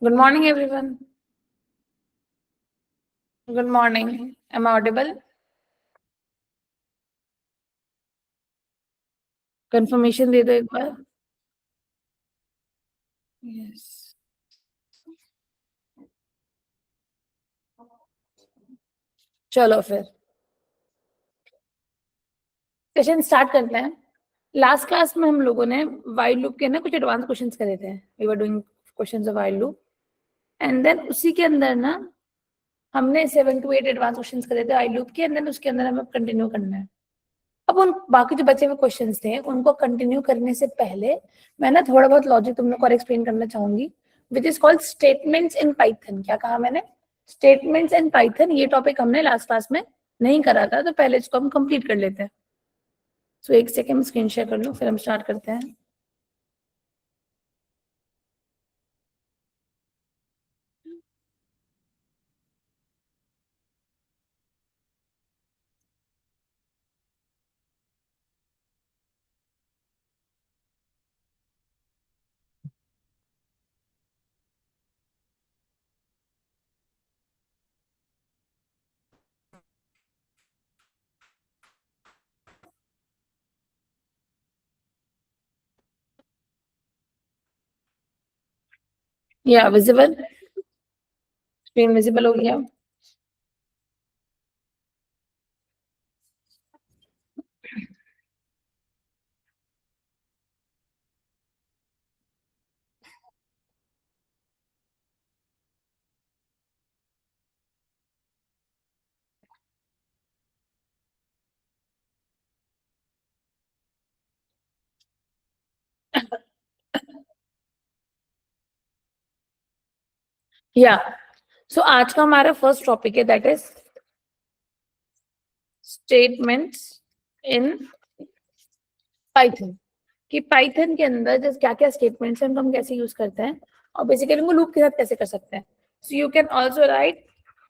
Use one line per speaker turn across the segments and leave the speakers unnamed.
Good morning, everyone. Good morning. Am I audible? Confirmation दे दो एक बार. Yes. चलो फिर सेशन स्टार्ट करते हैं. लास्ट क्लास में हम लोगों ने वाइल लूप के ना कुछ एडवांस क्वेश्चंस करे थे. We were doing questions of while loop and then उसी के अंदर ना हमने 7 to 8 एडवांस क्वेश्चंस करे थे वाइल लूप के. एंड देन उसके अंदर हमें कंटिन्यू करना है. अब उन बाकी जो बचे हुए क्वेश्चंस थे उनको कंटिन्यू करने से पहले मैं ना थोड़ा बहुत लॉजिक तुम लोग को एक्सप्लेन करना चाहूंगी, which is called statements in Python. क्या कहा मैंने? Statements in Python. ये टॉपिक हमने लास्ट क्लास में नहीं करा था, तो पहले इसको हम कंप्लीट कर लेते हैं. सो एक सेकेंड स्क्रीन शेयर कर लूं, फिर हम स्टार्ट करते हैं. या विजिबल, स्क्रीन विजिबल हो गया. या सो आज का हमारा फर्स्ट टॉपिक है, that is statements in Python. कि पाइथन के अंदर जैसे क्या क्या स्टेटमेंट्स हैं, हम कैसे यूज करते हैं और बेसिकली उनको लूप के साथ कैसे कर सकते हैं. So you can also right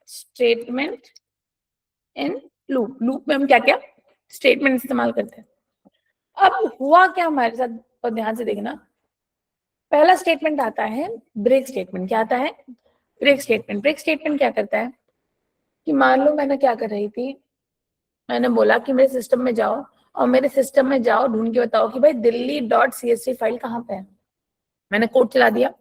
statement in loop. Loop में हम क्या क्या स्टेटमेंट इस्तेमाल करते हैं. अब हुआ क्या हमारे साथ, और ध्यान से देखना. पहला स्टेटमेंट आता है ब्रेक स्टेटमेंट. क्या आता है? Break statement. ब्रेक स्टेटमेंट क्या करता है कि मान लो मैंने क्या कर रही थी, मैंने बोला कि मेरे सिस्टम में जाओ और मेरे सिस्टम में जाओ ढूंढ के बताओ कि भाई दिल्ली डॉट CSV फाइल कहाँ पे है. मैंने कोड चला दिया,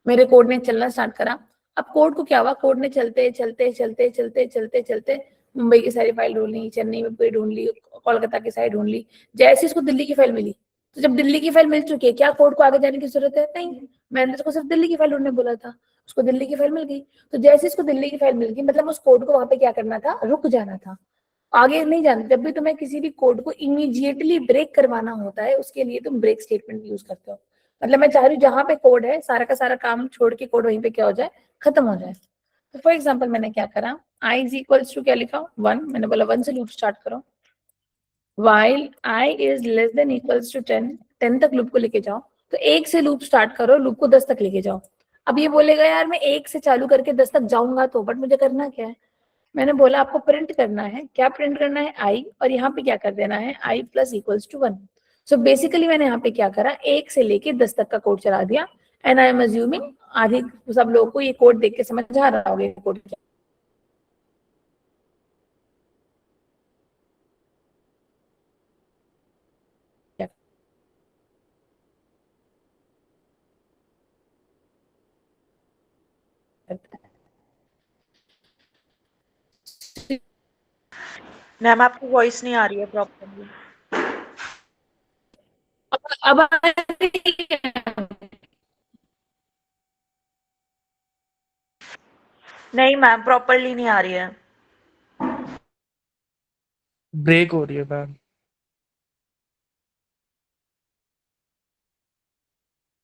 मेरे कोड ने चलना स्टार्ट करा. अब कोड को क्या हुआ, कोड ने चलते चलते चलते चलते चलते चलते मुंबई की सारी फाइल ढूंढ ली, चेन्नई में पूरी ढूंढ ली, कोलकाता की साइड ढूंढ ली. जैसे इसको दिल्ली की फाइल मिली, तो जब दिल्ली की फाइल मिल चुकी है, क्या कोड को आगे जाने की जरूरत है? नहीं. मैंने उसको सिर्फ दिल्ली की फाइल ढूंढने बोला था, उसको दिल्ली की फाइल मिल गई. तो जैसे इसको दिल्ली की फाइल मिल गई, मतलब उस कोड को वहां पे क्या करना था, रुक जाना था, आगे नहीं जाना. जब भी तुम्हें किसी भी कोड को इमीडिएटली ब्रेक करवाना होता है, उसके लिए तुम ब्रेक स्टेटमेंट यूज करते हो. मतलब मैं चाह रही हूँ जहां पे कोड है, सारा का सारा काम छोड़ के कोड वहीं पे क्या हो जाए, खत्म हो जाए. तो फॉर एग्जाम्पल मैंने क्या करा, आई इज इक्वल्स टू क्या लिखा, 1. मैंने बोला 1 से लूप स्टार्ट करो. While i is less than equals to 10, 10 तक लूप को लेके जाओ. तो 1 से लूप स्टार्ट करो, लूप को 10 तक लेके जाओ. अब ये बोलेगा यार मैं 1 से चालू करके 10 तक जाऊंगा तो, बट मुझे करना क्या है. मैंने बोला आपको प्रिंट करना है. क्या प्रिंट करना है? आई. और यहाँ पे क्या कर देना है, i plus equals to 1. So basically मैंने यहाँ पे क्या करा, 1 से लेके 10 तक का कोड चला दिया. एंड आई एम अज्यूमिंग आधे सब लोगों को ये कोड देख के समझ आ रहा होगा कोड क्या.
मैम आपकी वॉइस नहीं आ रही है प्रॉपरली.
अब
नहीं मैम प्रॉपरली नहीं आ रही है.
ब्रेक हो रही है मैम.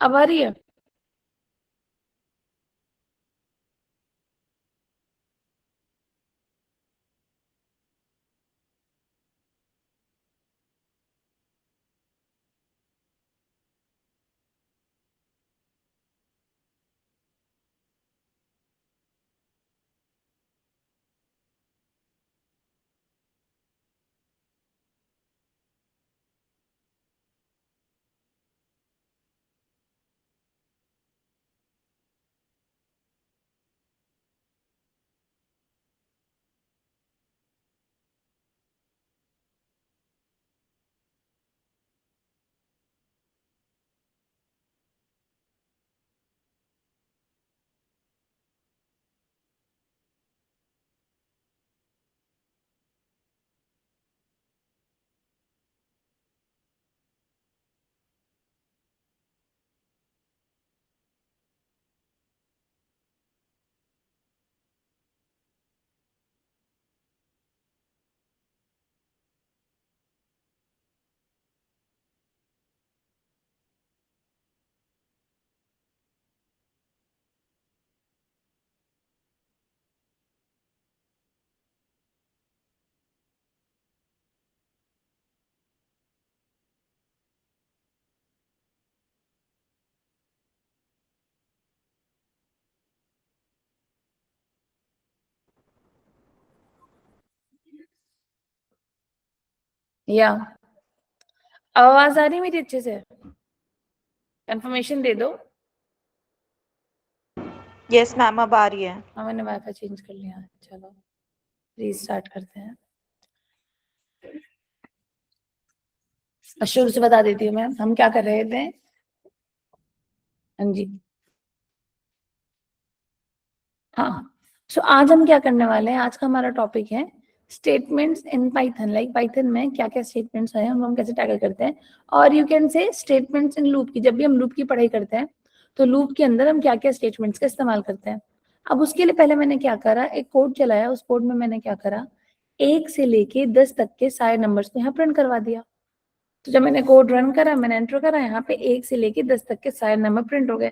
अब आ रही है. या आवाज आ रही है मेरी अच्छे से? कंफर्मेशन दे दो।
यस मैम अब आ रही है।
हाँ मैंने वाईफाई चेंज कर लिया। चलो रीस्टार्ट करते हैं। शुरू से बता देती हूँ मैं, हम क्या कर रहे थे। हाँ जी, हाँ। सो आज हम क्या करने वाले हैं, आज का हमारा टॉपिक है statements in Python. Like Python में क्या क्या स्टेटमेंट्स हैं, उनको हम कैसे टैकल करते हैं। और you can say statements in loop की, जब भी हम लूप की पढ़ाई करते हैं तो लूप के अंदर हम क्या क्या स्टेटमेंट्स का इस्तेमाल करते हैं। अब उसके लिए पहले मैंने क्या करा, एक कोड चलाया। उस कोड में मैंने क्या करा, 1 से लेके 10 तक के सारे नंबर्स को यहाँ प्रिंट करवा दिया। तो जब मैंने कोड रन करा, मैंने एंटर करा, यहाँ पे 1 से लेके 10 तक के सारे नंबर प्रिंट हो गए।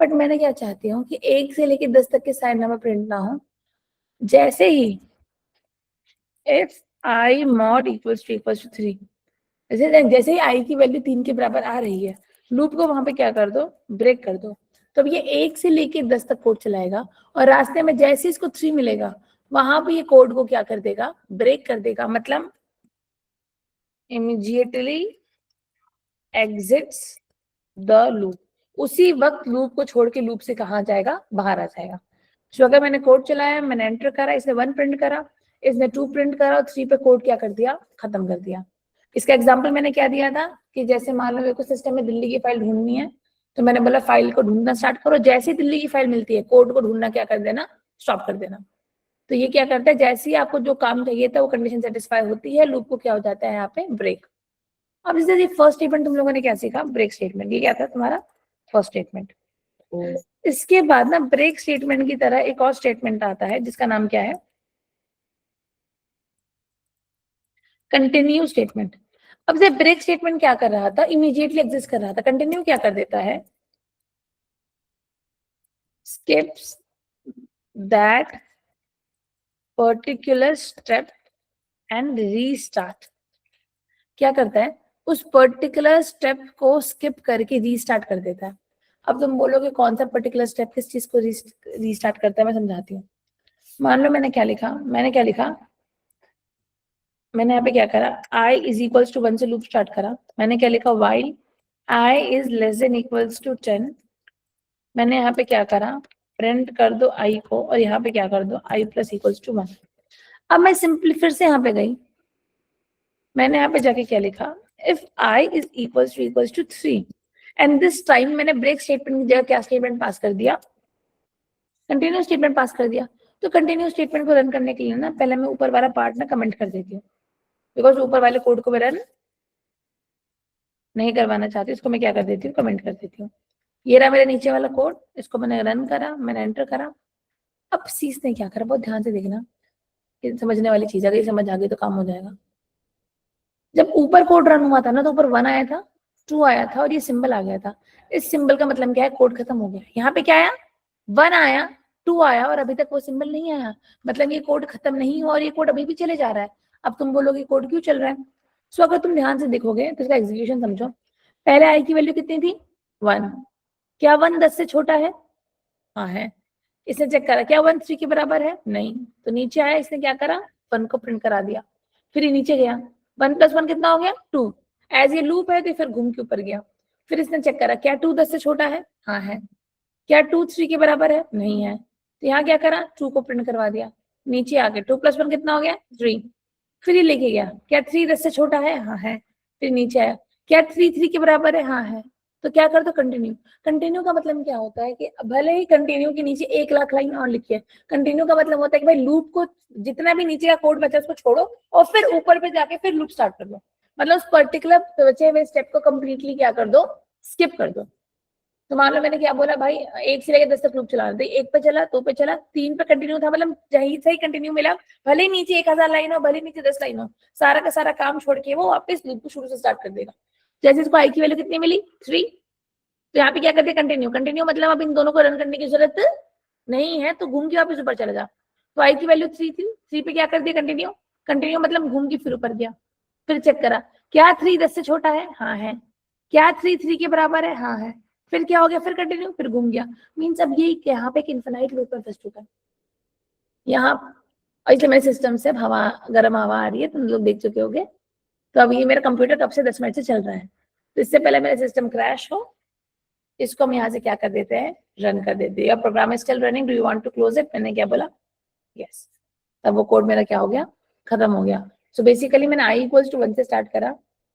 बट मैंने क्या चाहती हूँ कि 1 से लेके 10 तक के सारे नंबर प्रिंट ना हो। जैसे ही if I mod equals to 3, जैसे ही i की वैल्यू 3 के बराबर आ रही है, लूप को वहां पे क्या कर दो, ब्रेक कर दो। तो अब ये 1 से लेके 10 तक कोड चलाएगा और रास्ते में जैसे इसको 3 मिलेगा वहां पे ये कोड को क्या कर देगा, ब्रेक कर देगा। मतलब इमीडिएटली एग्जिट्स द लूप, उसी वक्त लूप को छोड़ के लूप से कहाँ जाएगा, बाहर आ जाएगा। तो अगर मैंने कोड चलाया, मैंने एंटर करा, इसने 1 प्रिंट करा, इसने 2 प्रिंट करा और 3 पे कोड क्या कर दिया, खत्म कर दिया। इसका एग्जांपल मैंने क्या दिया था कि जैसे मान लो मेरे को सिस्टम में दिल्ली की फाइल ढूंढनी है, तो मैंने बोला फाइल को ढूंढना स्टार्ट करो। जैसे ही दिल्ली की फाइल मिलती है, कोड को ढूंढना क्या कर देना, स्टॉप कर देना। तो ये क्या करता है, जैसे ही आपको जो काम चाहिए था वो कंडीशन सेटिस्फाई होती है, लूप को क्या हो जाता है यहाँ पे, ब्रेक। अब जैसे फर्स्ट स्टेटमेंट तुम लोगों ने क्या सीखा, ब्रेक स्टेटमेंट। ये क्या था तुम्हारा फर्स्ट स्टेटमेंट। इसके बाद ना ब्रेक स्टेटमेंट की तरह एक और स्टेटमेंट आता है जिसका नाम क्या है, कंटिन्यू स्टेटमेंट। अब से ब्रेक स्टेटमेंट क्या कर रहा था, इमीडिएटली एग्जिस्ट कर रहा था। कंटिन्यू क्या कर देता है, skips that particular step and restart. क्या करता है, उस पर्टिकुलर स्टेप को स्किप करके रीस्टार्ट कर देता है। अब तुम बोलोगे कौन सा पर्टिकुलर स्टेप किस चीज को रीस्टार्ट करता है, मैं समझाती हूँ। मान लो मैंने क्या लिखा, मैंने यहाँ पे क्या करा, i इज इक्वल्स टू 1 से लूप स्टार्ट करा। मैंने क्या लिखा, while i is less than equals to 10। मैंने यहाँ पे क्या करा, प्रिंट कर दो i को और यहाँ पे क्या कर दो, i प्लस इक्वल्स टू 1। अब मैं सिंपली फिर से यहाँ पे गई, मैंने यहाँ पे जाके क्या लिखा, if i is equals to 3 and this time मैंने ब्रेक स्टेटमेंट की जगह क्या स्टेटमेंट पास कर दिया, कंटिन्यू स्टेटमेंट पास कर दिया। तो कंटिन्यू स्टेटमेंट को रन करने के लिए ना पहले मैं ऊपर वाला पार्ट ना कमेंट कर देती हूँ, बिकॉज ऊपर वाले कोड को मैं रन नहीं करवाना चाहती, इसको मैं क्या कर देती हूँ, कमेंट कर देती हूँ। ये रहा मेरे नीचे वाला कोड, इसको मैंने रन करा, मैंने एंटर करा। अब सीस ने क्या करा, बहुत ध्यान से देखना, ये समझने वाली चीज, अगर समझ आ गई तो काम हो जाएगा। जब ऊपर कोड रन हुआ था ना, तो ऊपर 1 आया था, 2 आया था और ये सिंबल आ गया था। इस सिंबल का मतलब क्या है, कोड खत्म हो गया। यहाँ पे क्या आया, 1 आया, 2 आया और अभी तक वो सिंबल नहीं आया, मतलब ये कोड खत्म नहीं हुआ और ये कोड अभी भी चले जा रहा है। अब तुम बोलोगे कोड क्यों चल रहा है। सो अगर तुम ध्यान से देखोगे तो इसका एग्जीक्यूशन समझो। पहले आई की वैल्यू कितनी थी, 1। क्या 1 10 से छोटा है, हाँ है। इसने चेक करा, क्या 1 3 के बराबर है, नहीं। तो नीचे आया, इसने क्या करा, 1 को प्रिंट करा दिया। फिर ये नीचे गया, 1 + 1 कितना हो गया, 2। एज ये लूप है तो फिर घूम के ऊपर गया। फिर इसने चेक करा, क्या 2 10 से छोटा है, हाँ है। क्या 2 3 के बराबर है, नहीं है। तो यहाँ क्या करा, 2 को प्रिंट करवा दिया। नीचे आके 2 + 1 कितना हो गया, 3। फिर ये लेके गया, क्या 3 10 से छोटा है, हाँ है। फिर नीचे आया, क्या 3 3 के बराबर है, हाँ है। तो क्या कर दो, कंटिन्यू। कंटिन्यू का मतलब क्या होता है कि भले ही कंटिन्यू के नीचे 1 लाख लाइन और लिखी है, कंटिन्यू का मतलब होता है कि भाई लूप को जितना भी नीचे का कोड बचा उसको छोड़ो और फिर ऊपर पे जाके फिर लूप स्टार्ट कर दो। मतलब उस पर्टिकुलर बचे हुए स्टेप को कंप्लीटली क्या कर दो, स्किप कर दो। तो मान लो मैंने क्या बोला, भाई 1 से लेकर 10 तक लूप चला दे, 1 पे चला, 2 पे चला, 3 पे कंटिन्यू था, मतलब सही कंटिन्यू मिला। भले ही नीचे 1000 लाइन हो, भले नीचे 10 लाइन हो, सारा का सारा काम छोड़ के वो वापस लूप को शुरू से स्टार्ट कर देगा। जैसे इसको आई की वैल्यू कितनी मिली, 3। तो यहाँ पे क्या करते हैं, कंटिन्यू। कंटिन्यू मतलब अब इन दोनों को रन करने की जरूरत नहीं है, तो घूम के वापस ऊपर चला जा। तो आई की वैल्यू 3 थी, 3 पे क्या कर दिया, कंटिन्यू। कंटिन्यू मतलब घूम के फिर ऊपर गया। फिर चेक करा, क्या 3 10 से छोटा है, हाँ है। क्या 3 3 के बराबर है, हाँ है। फिर क्या हो गया, फिर कंटिन्यू, फिर घूम गया। मीन्स अब ये यहाँ पे एक इन्फिनाइट लूप में फंस चुका है। यहाँ ऐसे मेरे सिस्टम से हवा, गर्म हवा आ रही है, तुम लोग देख चुके होगे। तो अब ये मेरा कंप्यूटर कब से 10 मिनट से चल रहा है, तो इससे पहले मेरा सिस्टम क्रैश हो, इसको हम यहाँ से क्या कर देते हैं, रन कर देते हैं। Program is still running, do you want to close it, मैंने क्या बोला, यस। तब वो कोड मेरा क्या हो गया, खत्म हो गया। सो बेसिकली मैंने i इक्वल्स टू 1 से स्टार्ट करा,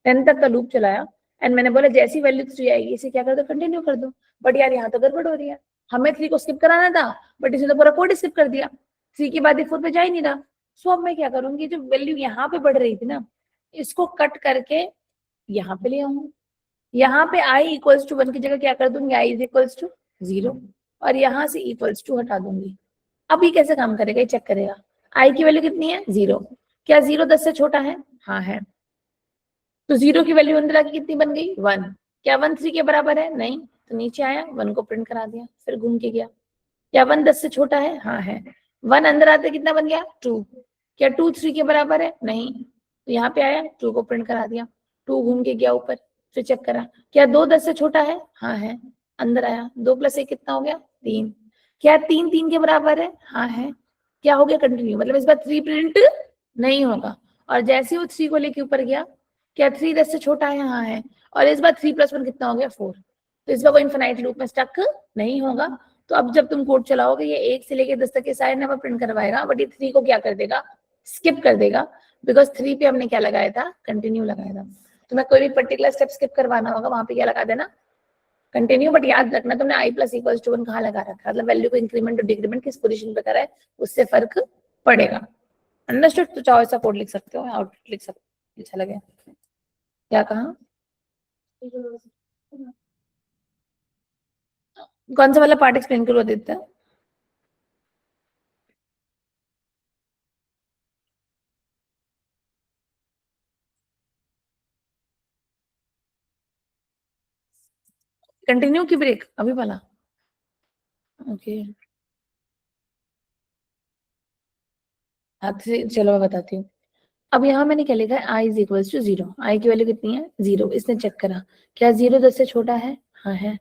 10 तक का लूप चलाया, एंड मैंने बोला जैसी वैल्यू 3 आएगी इसे क्या कर दो, कंटिन्यू कर दो। बट यार यहाँ तो गड़बड़ हो रही है, हमें 3 को स्किप कराना था, बट इसने तो पूरा कोड स्किप कर दिया, 3 के बाद 4 पे जा ही नहीं रहा। सो अब मैं क्या करूंगी, जो वैल्यू यहाँ पे बढ़ रही थी ना, इसको कट करके यहाँ पे ले आऊंगी। यहाँ पे i इक्वल्स टू 1 की जगह क्या कर दूंगी, i इज इक्वल्स टू 0, और यहाँ से इक्वल्स टू हटा दूंगी। अब ये कैसे काम करेगा, ये चेक करेगा। i की वैल्यू कितनी है, 0। क्या 0 10 से छोटा है, हाँ है। तो 0 की वैल्यू अंदर आके कितनी बन गई, 1। क्या 1 3 के बराबर है, नहीं। तो नीचे आया, 1 को प्रिंट करा दिया, फिर घूम के गया। क्या 1 10 से छोटा है, हाँ है। 1 अंदर आते कितना बन गया, 2। क्या 2 3 के बराबर है, नहीं। तो यहाँ पे आया, 2 को प्रिंट करा दिया, 2 घूम के गया ऊपर, फिर चेक करा। क्या 2 10 से छोटा है, हाँ है। अंदर आया, 2 + 1 कितना हो गया, 3। क्या 3 3 के बराबर है, हाँ है। क्या हो गया, कंटिन्यू, मतलब इस बार 3 प्रिंट नहीं होगा। और जैसे वो 3 को लेके ऊपर गया, क्या 3 10 से छोटा है, हाँ है। और इस बार 3 + 1 कितना हो गया, 4। तो इस बार वो इन्फिनाइट लूप में स्टक नहीं होगा। तो अब जब तुम कोड चलाओगे, ये 1 से लेके 10 तक के सारे नंबर प्रिंट करवाएगा, बट ये 3 को क्या कर देगा, स्किप कर देगा, बिकॉज 3 पे हमने क्या लगाया था, कंटिन्यू लगाया था। तो मैं कोई भी पर्टिकुलर स्टेप स्किप करवाना होगा, वहां पे क्या लगा देना, कंटिन्यू। बट याद रखना तुमने i + इक्वल्स टू 1 कहाँ लगा रखा है, मतलब वैल्यू को इंक्रीमेंट और डिक्रीमेंट किस पोजीशन पे करा है, उससे फर्क पड़ेगा। अंडरस्टूड। तो चाहो ऐसा कोड लिख सकते हो, आउटपुट लिख सकते हो, अच्छा लगे। क्या कहा, कौन सा वाला पार्ट एक्सप्लेन करो आदित्य। कंटिन्यू की ब्रेक अभी वाला, ओके। चलो मैं बताती हूँ। अब यहाँ मैंने क्या लिखा है, i is equals to 0। i की वैल्यू कितनी है, 0। इसने चेक करा, क्या 0 10 से छोटा है, हाँ है।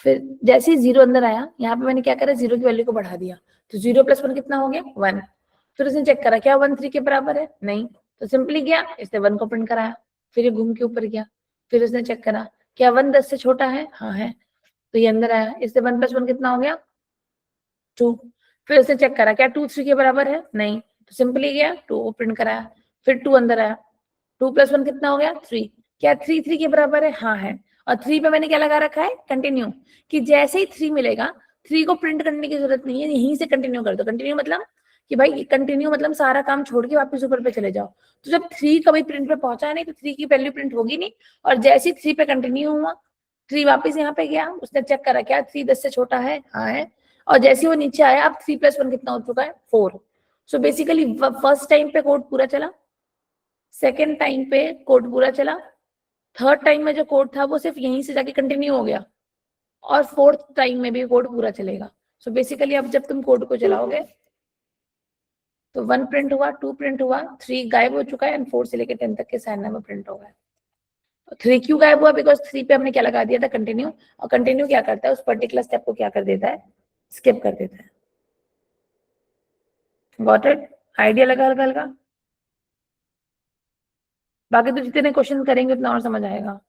फिर जैसे ही 0 अंदर आया, यहाँ पे मैंने क्या करा, 0 की वैल्यू को बढ़ा दिया, तो 0 + 1 कितना हो गया, 1। फिर उसने चेक करा, क्या 1 3 के बराबर है, नहीं। तो सिंपली गया, इसने 1 को प्रिंट कराया, फिर ये घूम के ऊपर गया, फिर उसने चेक करा, क्या 1 10 से छोटा है, हाँ है। तो ये अंदर आया, इससे 1 + 1 कितना हो गया, 2। फिर उसने चेक करा, क्या 2 3 के बराबर है, नहीं। तो सिंपली गया, 2 को प्रिंट कराया, फिर 2 अंदर आया, 2 + 1 कितना हो गया, 3। क्या 3 3 के बराबर है, हाँ है। और 3 पे मैंने क्या लगा रखा है, कंटिन्यू, कि जैसे ही 3 मिलेगा, 3 को प्रिंट करने की जरूरत नहीं है, यहीं से कंटिन्यू कर दो। कंटिन्यू मतलब कि भाई कंटिन्यू मतलब सारा काम छोड़ के वापस ऊपर पे चले जाओ। तो जब 3 कभी प्रिंट पे पहुंचा नहीं, तो 3 की वैल्यू प्रिंट होगी नहीं। और जैसे ही 3 पे कंटिन्यू हुआ, 3 वापस यहाँ पे गया, उसने चेक करा, क्या 3 10 से छोटा है, हाँ है। और जैसे ही वो नीचे आया, अब 3 + 1 कितना हो चुका है, 4। सो बेसिकली फर्स्ट टाइम पे कोड पूरा चला, सेकेंड टाइम पे कोड पूरा चला, थर्ड टाइम में जो कोड था वो सिर्फ यहीं से जाके कंटिन्यू हो गया, और फोर्थ टाइम में भी कोड पूरा चलेगा। सो बेसिकली अब जब तुम कोड को चलाओगे, तो 1 प्रिंट हुआ, 2 प्रिंट हुआ, 3 गायब हो चुका है, एंड 4 से लेकर 10 तक के सारे नंबर प्रिंट हो गए। 3 क्यों गायब हुआ, बिकॉज 3 पे हमने क्या लगा दिया था, कंटिन्यू। और कंटिन्यू क्या करता है, उस पर्टिकुलर स्टेप को क्या कर देता है, स्किप कर देता है। गॉट इट, आइडिया लगा हल्का हल्का। बाकी तो जितने क्वेश्चन करेंगे उतना और समझ आएगा।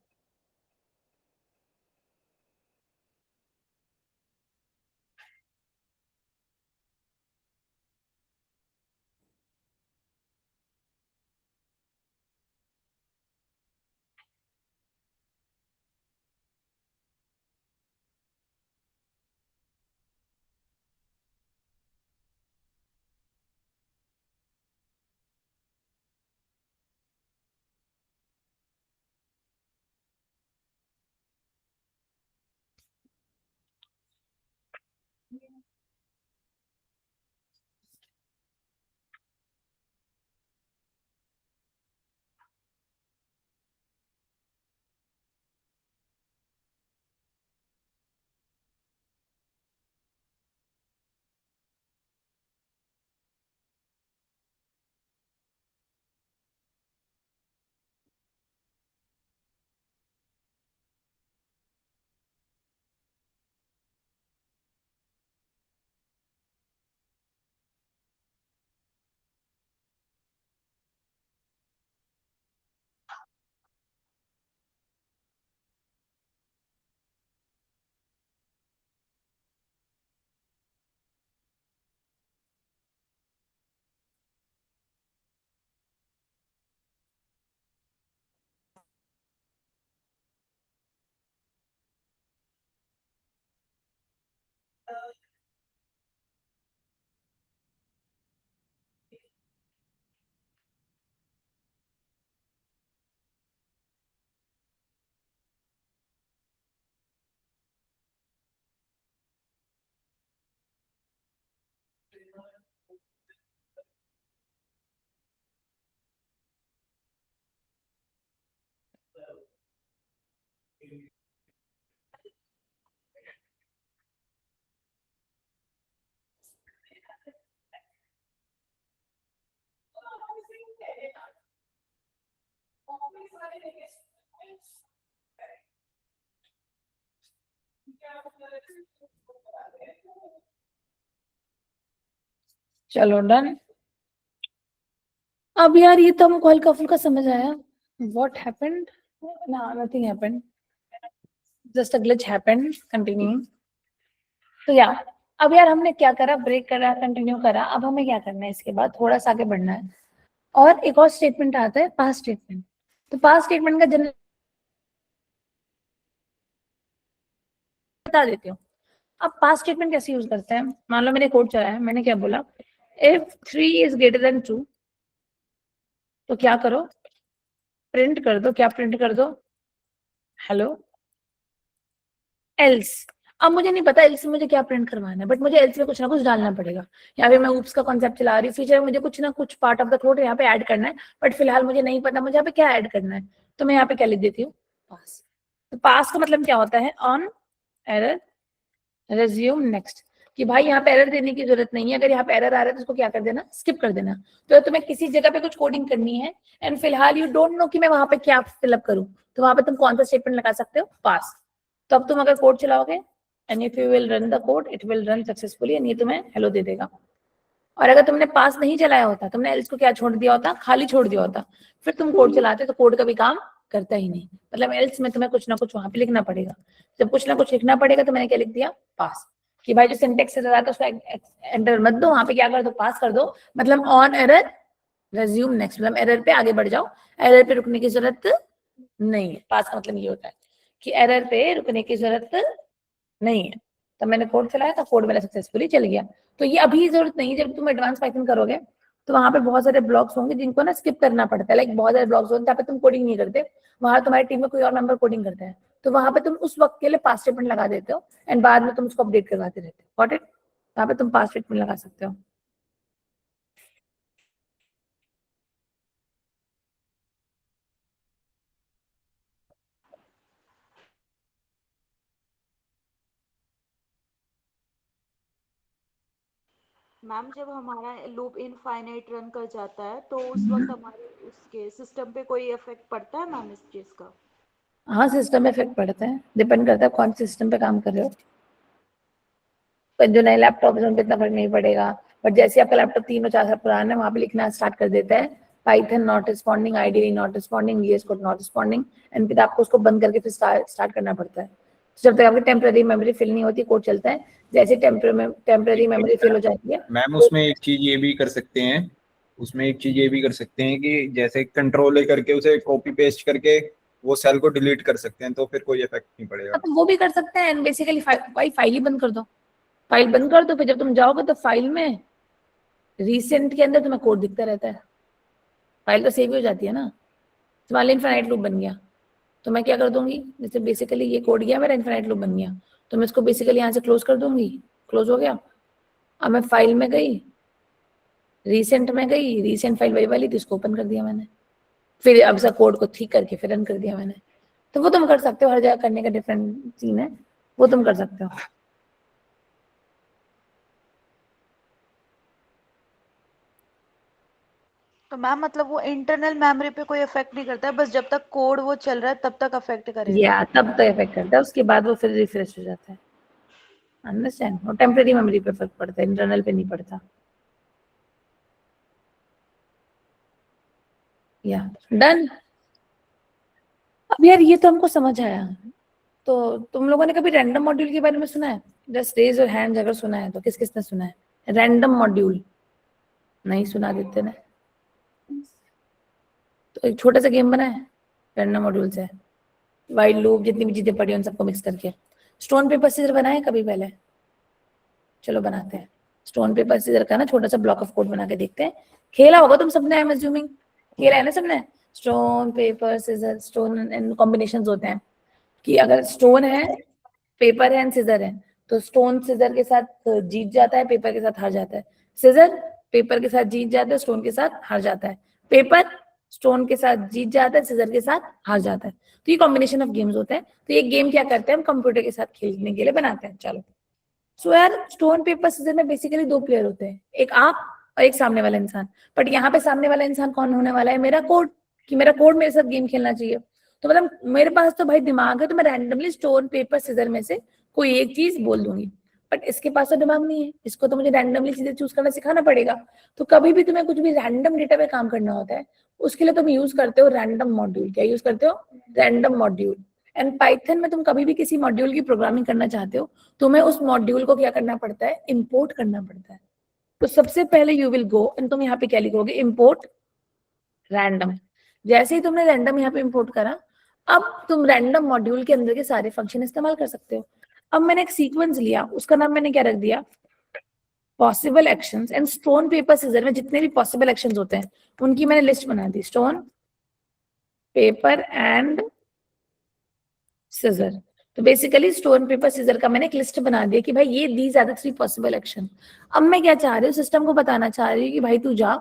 चलो डन। अब यार ये तो हमको हल्का फुल्का समझ आया व्हाट हैपेंड। ना nothing happened, just a glitch happened, continuing. तो या अब यार हमने क्या करा, ब्रेक करा, कंटिन्यू करा। अब हमें क्या करना है, इसके बाद थोड़ा सा आगे बढ़ना है और एक और स्टेटमेंट आता है पास्ट स्टेटमेंट। तो पास्ट स्टेटमेंट का जनरल बता देती हूँ। अब पास्ट स्टेटमेंट कैसे यूज करते हैं, मान लो मैंने कोड चलाया, मैंने क्या बोला, इफ 3 इज ग्रेटर देन 2 तो क्या करो, प्रिंट कर दो। क्या प्रिंट कर दो, हेलो। एल्स, अब मुझे नहीं पता एल्स में मुझे क्या प्रिंट करवाना है, बट मुझे एल्स में कुछ ना कुछ डालना पड़ेगा। यहाँ पे मैं ऊप्स का कॉन्सेप्ट चला रही हूँ, फ्यूचर में मुझे कुछ ना कुछ पार्ट ऑफ द कोड यहाँ पे ऐड करना है, बट फिलहाल मुझे नहीं पता मुझे यहाँ पे क्या ऐड करना है। तो मैं यहाँ पे क्या लिख देती हूँ, पास। तो पास का मतलब क्या होता है, ऑन एरर रेज्यूम नेक्स्ट, कि भाई यहाँ पे एरर देने की जरूरत नहीं है। अगर यहाँ पे एरर आ रहा है तो उसको क्या कर देना, स्किप कर देना। तो तुम्हें किसी जगह पे कुछ कोडिंग करनी है एंड फिलहाल यू डोंट नो कि मैं वहां पे क्या फिलअप करूँ, तो वहां पे तुम कौन सा स्टेटमेंट लगा सकते हो, पास। तो अब तुम अगर कोड चलाओगे and if you will run the code it will run successfully and ये तुम्हें हेलो दे देगा। और अगर तुमने पास नहीं चलाया होता, तुमने एल्स को क्या छोड़ दिया होता, खाली छोड़ दिया होता, फिर तुम कोड चलाते तो कोड का भी काम करता ही नहीं। मतलब एल्स में तुम्हें कुछ ना कुछ वहां पे लिखना पड़ेगा। जब कुछ ना कुछ लिखना पड़ेगा तो मैंने क्या लिख दिया, पास। कि भाई जो सिंटेक्स से आता है उसको एंटर मत दो, वहां पे क्या कर दो, पास कर दो। मतलब ऑन एरर रेज्यूम नेक्स्ट, मतलब एरर पे आगे बढ़ जाओ, एरर पे रुकने की जरूरत नहीं है। पास का मतलब ये होता है कि एरर पे रुकने की जरूरत नहीं है। तो मैंने कोड चलाया तो कोड मेरा सक्सेसफुली चल गया। तो ये अभी जरूरत नहीं है, जब तुम एडवांस पाइथन करोगे तो वहां पे बहुत सारे ब्लॉक्स होंगे जिनको ना स्किप करना पड़ता है। लाइक बहुत सारे ब्लॉक्स होते हैं जहाँ पे तुम कोडिंग नहीं करते, वहां तुम्हारी टीम में कोई और मेंबर कोडिंग करता है, तो वहां पे तुम उस वक्त के लिए पास स्टेटमेंट लगा देते हो एंड बाद में तुम उसको अपडेट करवाते रहते हो। Got it? वहां पे तुम पास स्टेटमेंट लगा सकते हो।
मैम जब हमारा लूप इनफाइनाइट रन कर जाता है तो उस वक्त हमारे उसके सिस्टम पे कोई इफेक्ट पड़ता है मैम इस चीज का?
हाँ, सिस्टम में इफेक्ट पड़ता है, डिपेंड करता है कौन से सिस्टम पे काम कर रहे हो। पर जो नए लैपटॉप है उन पर इतना फर्क नहीं पड़ेगा, बट जैसे आपका लैपटॉप 3 और 4 साल पुराना है वहां पे लिखना स्टार्ट कर देता है Python not responding, IDE not responding, VS code not responding, and फिर आपको उसको बंद करके फिर स्टार्ट करना पड़ता है। तो जब तक आपकी टेम्पररी मेमोरी फिल नहीं होती कोड चलता है, जैसे टेम्पररी मेमोरी फिल हो जाती है।
मैम उसमें एक चीज ये भी कर सकते हैं, उसमें एक चीज ये भी कर सकते हैं कि जैसे कंट्रोल करके उसे कॉपी पेस्ट करके वो सेल को डिलीट कर सकते हैं, तो फिर कोई इफेक्ट नहीं पड़ेगा।
तो वो भी कर सकते हैं एंड बेसिकली फाइल ही बंद कर दो। फाइल बंद कर दो, फिर जब तुम जाओगे तो फाइल में रिसेंट के अंदर तुम्हें कोड दिखता रहता है, फाइल तो सेव हो जाती है ना। तुम्हारा इनफाइनाइट लूप बन गया, तो मैं क्या कर दूंगी, जैसे बेसिकली ये कोड गया मेरा, इनफाइनाइट लूप बन गया, तो मैं इसको बेसिकली यहाँ से क्लोज कर दूंगी, क्लोज हो गया। अब मैं फाइल में गई, रिसेंट में गई, रिसेंट फाइल वही वाली थी, इसको ओपन कर दिया मैंने, फिर अब से कोड को ठीक करके फिर रन कर दिया मैंने। तो वो तुम कर सकते हो, हर जगह करने का डिफरेंट सीन है, वो तुम कर सकते हो।
तो मैम मतलब वो इंटरनल मेमोरी पे कोई इफेक्ट नहीं करता है, बस जब तक कोड वो चल रहा है तब तक अफेक्ट करेगा?
या तब तो इफेक्ट करता है, उसके बाद वो फिर रिफ्रेश हो जाता है। अंडरस्टैंड? वो टेम्पररी मेमोरी पे फर्क पड़ता है, इंटरनल पे नहीं पड़ता। या डन। अब यार ये तो हमको समझ आया। तो तुम लोगों ने कभी रैंडम मॉड्यूल के बारे में सुना है? जस्ट रेज योर हैंड्स अगर सुना है तो। किस किसने सुना है रैंडम मॉड्यूल? नहीं सुना, देते ना। तो एक छोटा सा गेम बना है रैंडम मॉड्यूल से, वाइल लूप, जितनी भी चीजें पड़ी उन सबको मिक्स करके। स्टोन पेपर सीजर बनाए कभी पहले? चलो बनाते हैं। स्टोन पेपर सीजर का ना छोटा सा ब्लॉक ऑफ कोड बना के देखते हैं। खेला होगा तुम सबने, आई एम अज्यूमिंग खेला है ना सबने। Stone paper scissor, stone and combinations होते हैं कि अगर स्टोन है, पेपर है एंड सीजर है, तो स्टोन सीजर के साथ जीत जाता है, पेपर के साथ हार जाता है। सीजर पेपर के साथ जीत जाता है, स्टोन के साथ हार जाता है। पेपर स्टोन के साथ जीत जाता है, सीजर के साथ हार जाता है। तो ये कॉम्बिनेशन ऑफ गेम्स होते हैं। तो ये गेम क्या करते हैं, हम कंप्यूटर के साथ खेलने के लिए बनाते हैं। चलो, सो यार स्टोन पेपर सीजर में बेसिकली 2 प्लेयर होते हैं, एक आप और एक सामने वाला इंसान। बट यहाँ पे सामने वाला इंसान कौन होने वाला है, मेरा कोड, कि मेरा कोड मेरे साथ गेम खेलना चाहिए। तो मतलब मेरे पास तो भाई दिमाग है, तो मैं रैंडमली स्टोन पेपर सीजर में से कोई एक चीज बोल दूंगी। बट इसके पास तो दिमाग नहीं है, इसको तो मुझे रैंडमली चीजें चूज करना सिखाना पड़ेगा। तो कभी भी तुम्हें कुछ भी रैंडम डेटा पे काम करना होता है, उसके लिए तुम यूज करते हो रैंडम मॉड्यूल। क्या यूज करते हो, रैंडम मॉड्यूल। एंड पाइथन में तुम कभी भी किसी मॉड्यूल की प्रोग्रामिंग करना चाहते हो, तुम्हें उस मॉड्यूल को क्या करना पड़ता है, इंपोर्ट करना पड़ता है। तो सबसे पहले यू विल गो एंड तुम यहाँ पे क्या लिखोगे, इंपोर्ट रैंडम। जैसे ही तुमने रैंडम यहाँ पे इंपोर्ट करा, अब तुम रैंडम मॉड्यूल के अंदर के सारे फंक्शन इस्तेमाल कर सकते हो। अब मैंने एक सीक्वेंस लिया, उसका नाम मैंने क्या रख दिया, possible actions. And stone paper scissor में जितने भी पॉसिबल एक्शंस होते हैं उनकी मैंने लिस्ट बना दी, स्टोन पेपर एंड सीजर। तो बेसिकली स्टोन पेपर सीजर का मैंने एक लिस्ट बना दिया कि भाई ये these are the 3 possible action. अब मैं क्या चाह रही हूँ, सिस्टम को बताना चाह रही हूँ कि भाई तू जा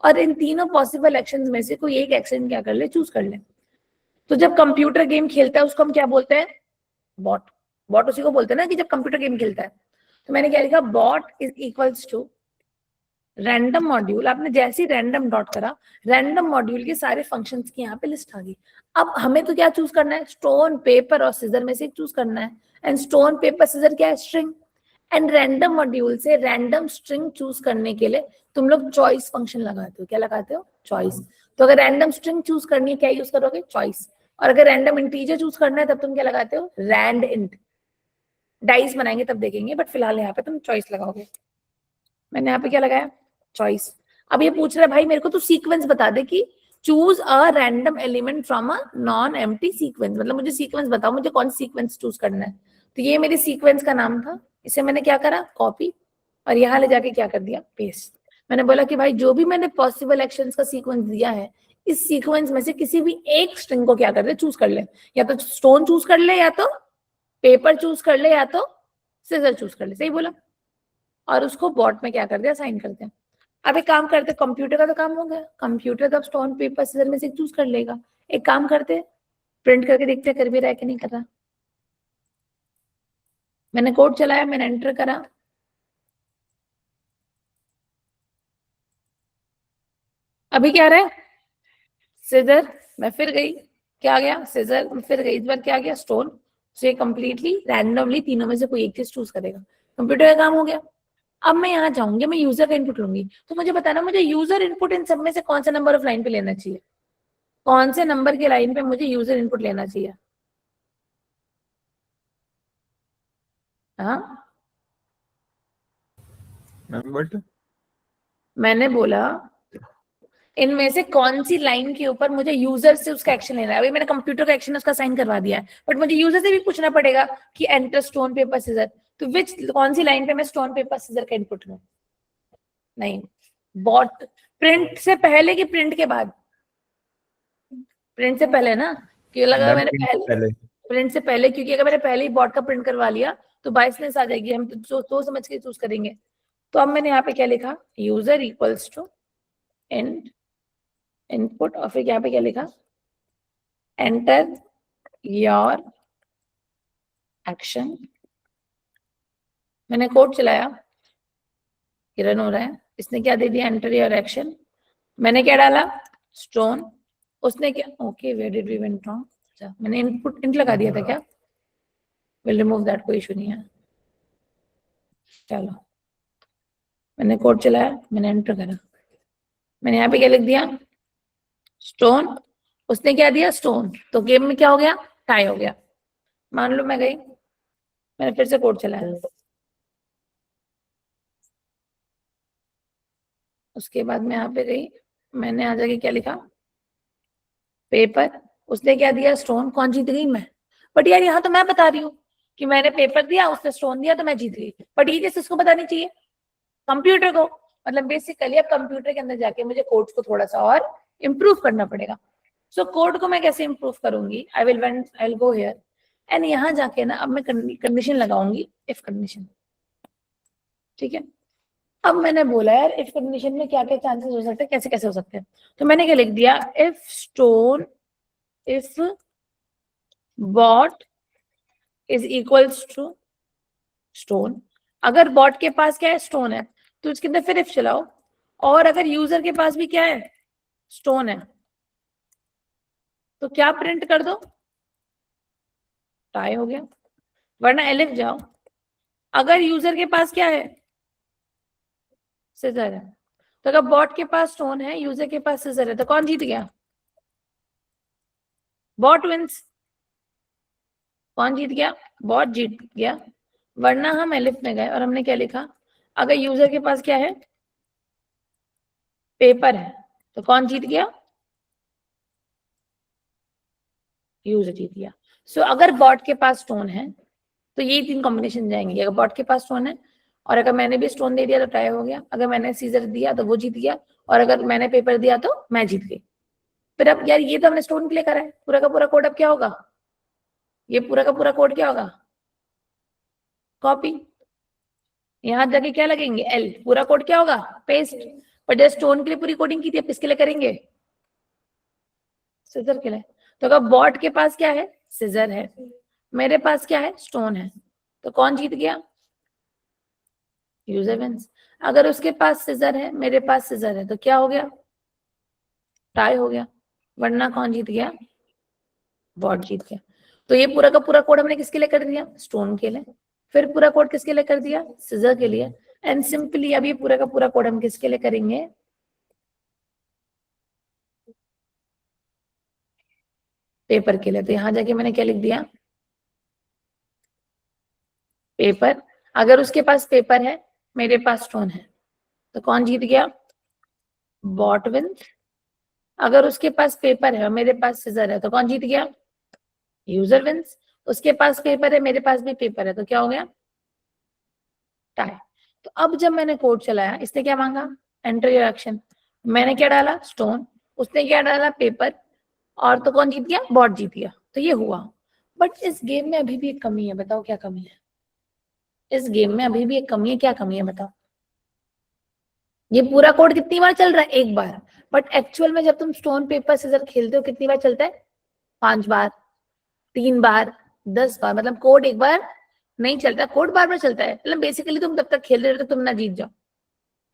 और इन तीनों पॉसिबल एक्शंस में से कोई एक एक्शन क्या कर ले, चूज कर ले। तो जब कंप्यूटर गेम खेलता है उसको हम क्या बोलते हैं, बॉट। बॉट उसी को बोलते हैं ना कि जब कंप्यूटर गेम खेलता है। तो मैंने क्या लिखा, bot is equals to random module. आपने जैसे ही रैंडम डॉट करा, रैंडम मॉड्यूल के सारे फंक्शंस की यहाँ पे लिस्ट आ गई। अब हमें तो क्या चूज करना है, स्टोन पेपर और सीजर में से एक चूज करना है। एंड स्टोन पेपर सीजर क्या है, स्ट्रिंग। एंड रैंडम मॉड्यूल से रैंडम स्ट्रिंग चूज करने के लिए तुम लोग चॉइस फंक्शन लगाते हो। क्या लगाते हो, चॉइस। तो अगर रैंडम स्ट्रिंग चूज करनी है, क्या यूज करोगे, चॉइस। और अगर रैंडम इंटीजर चूज करना है तब तुम क्या लगाते हो, रैंड इंट। डाइस बनाएंगे तब देखेंगे, बट फिलहाल यहाँ पे तुम चॉइस लगाओगे। मैंने यहाँ पे क्या लगाया, चॉइस। अब ये पूछ रहा है भाई मेरे को तो सीक्वेंस बता दे कि choose a random element from a non empty sequence. मतलब मुझे सीक्वेंस बताओ, मुझे कौन सीक्वेंस चूज करना है। तो ये मेरे सीक्वेंस का नाम था, इसे मैंने क्या करा, कॉपी, और यहाँ ले जाके क्या कर दिया, पेस्ट। मैंने बोला कि भाई जो भी मैंने पॉसिबल एक्शंस का सीक्वेंस दिया है, इस सीक्वेंस में से किसी भी एक स्ट्रिंग को क्या कर दे, चूज कर ले। या तो स्टोन चूज कर ले, या तो पेपर चूज कर ले, या तो सीजर चूज कर ले। सही बोला। और उसको बॉट में क्या कर दिया, साइन कर दिया। अब एक काम करते, कंप्यूटर का तो काम हो गया, कंप्यूटर तो अब स्टोन पेपर सीजर में से चूज कर लेगा। एक काम करते, प्रिंट करके देखते कर भी रहा है कि नहीं कर रहा। मैंने कोड चलाया, मैंने एंटर करा, अभी क्या आ रहा है, सीजर। मैं फिर गई, क्या आ गया, सीजर। मैं फिर गई, इस बार क्या आ गया, स्टोन। तो ये कंप्लीटली रैंडमली तीनों में से कोई एक चीज चूज करेगा। कंप्यूटर का काम हो गया। अब मैं यहाँ जाऊंगी, मैं यूजर का इनपुट लूंगी। तो मुझे बताना, मुझे यूजर इनपुट इन सब में से कौन सा नंबर ऑफ लाइन पे लेना चाहिए, कौन से नंबर के लाइन पे मुझे यूजर इनपुट लेना चाहिए। हाँ,
बट
मैंने बोला इनमें से कौन सी लाइन के ऊपर मुझे यूजर से उसका एक्शन लेना है। अभी मैंने कंप्यूटर का एक्शन उसका साइन करवा दिया है, बट मुझे यूजर से भी पूछना पड़ेगा कि एंटर स्टोन पेपर सीजर। तो विच, कौन सी लाइन पे मैं स्टोन पेपर सीजर का इनपुट लूं। नहीं, बॉट प्रिंट से पहले कि प्रिंट के बाद, प्रिंट से पहले ना, क्यों लगा मैंने पहले, प्रिंट से पहले, क्योंकि अगर मैंने पहले ही बॉट का प्रिंट करवा लिया तो बायसनेस आ जाएगी, हम तो सोच समझ के चूज करेंगे। तो अब मैंने यहाँ पे क्या लिखा, user equals to and input, और फिर यहाँ पे क्या लिखा, एंटर योर एक्शन। मैंने कोड चलाया, रन हो रहा है। इसने क्या दे दिया, एंटर योर एक्शन। मैंने क्या डाला, स्टोन। उसने क्या, okay where did we went wrong, अच्छा मैंने इनपुट इंट लगा दिया था क्या, विल रिमूव दैट, कोई इशू नहीं है। चलो, मैंने कोड चलाया, मैंने एंटर करा, मैंने यहाँ पे क्या लिख दिया, स्टोन। उसने क्या दिया, स्टोन। तो गेम में क्या हो गया, टाई हो गया। मान लो मैं गई, मैंने फिर से कोड चलाया, उसके बाद मैं यहाँ पे गई, मैंने आ जाके क्या लिखा, पेपर। उसने क्या दिया, स्टोन। कौन जीत गई, मैं। बट यार यहाँ तो मैं बता रही हूँ कि मैंने पेपर दिया, उसने स्टोन दिया, तो मैं जीत गई। बट ये चीज किसको बतानी चाहिए, कंप्यूटर को। मतलब बेसिकली अब कंप्यूटर के अंदर जाके मुझे कोड को थोड़ा सा और इम्प्रूव करना पड़ेगा। सो कोड को मैं कैसे इम्प्रूव करूंगी, I will go here and यहाँ जाके ना अब मैं कंडीशन लगाऊंगी, इफ कंडीशन। ठीक है, अब मैंने बोला यार इफ कंडीशन में क्या क्या चांसेस हो सकते हैं, कैसे कैसे हो सकते हैं। तो मैंने क्या लिख दिया, if stone, if bot is equals to stone. अगर बॉट के पास क्या है, स्टोन है, तो इसके अंदर फिर इफ चलाओ, और अगर यूजर के पास भी क्या है, स्टोन है, तो क्या प्रिंट कर दो, टाई हो गया। वरना एलिफ जाओ, अगर यूजर के पास क्या है, सिजर है, तो अगर बॉट के पास स्टोन है, यूजर के पास सिजर है, तो कौन जीत गया, बॉट विंस। कौन जीत गया, बॉट जीत गया। वरना हम एलिफ में गए और हमने क्या लिखा, अगर यूजर के पास क्या है, पेपर है, तो कौन जीत गया, यूजर जीत गया। सो अगर बॉट के पास स्टोन है तो ये तीन कॉम्बिनेशन जाएंगे, अगर बॉट के पास स्टोन है, और अगर मैंने भी स्टोन दे दिया तो टाई हो गया, अगर मैंने सीजर दिया तो वो जीत गया, और अगर मैंने पेपर दिया तो मैं जीत गई। फिर अब यार ये तो हमने स्टोन के लिए करा है, पूरा का पूरा कोड अब क्या होगा, ये पूरा का पूरा कोड क्या होगा, कॉपी। यहां जाके क्या लगेंगे, एल, पूरा कोड क्या होगा, पेस्ट। पर जब स्टोन के लिए पूरी कोडिंग की थी, अब किसके लिए करेंगे, सिजर के लिए। तो अगर बॉट के पास क्या है, सिजर है, मेरे पास क्या है, स्टोन है, तो कौन जीत गया, यूजर विंस। अगर उसके पास सिजर है, मेरे पास सिजर है, तो क्या हो गया, टाई हो गया। वरना कौन जीत गया, बॉट जीत गया। तो ये पूरा का पूरा कोड हमने किसके लिए कर दिया, स्टोन के लिए। फिर पूरा कोड किसके लिए कर दिया, सिजर के लिए। एंड सिंपली अब ये पूरा का पूरा कोड हम किसके लिए करेंगे, पेपर के लिए। तो यहां जाके मैंने क्या लिख दिया, पेपर। अगर उसके पास पेपर है, मेरे पास स्टोन है, तो कौन जीत गया, बॉट विंस। अगर उसके पास पेपर है और मेरे पास सिजर है, तो कौन जीत गया, यूजर विंस। उसके पास पेपर है, मेरे पास भी पेपर है, तो क्या हो गया, टाई। तो अब जब मैंने कोड चलाया, इसने क्या मांगा, एंटर योर एक्शन। मैंने क्या डाला, स्टोन, उसने क्या डाला, पेपर, और तो कौन जीत गया, बॉट जीत गया। तो ये हुआ। बट इस गेम में अभी भी एक कमी है, बताओ क्या कमी है, इस गेम में अभी भी एक कमी है, क्या कमी है बताओ। ये पूरा कोड कितनी बार चल रहा है, एक बार। बट एक्चुअल में जब तुम स्टोन पेपर सीजर खेलते हो, कितनी बार चलता है, 5 बार, 3 बार, 10 बार। मतलब कोड एक बार नहीं चलता, कोड बार बार चलता है। मतलब बेसिकली तुम तब तक खेल रहे हो तो तुम ना जीत जाओ।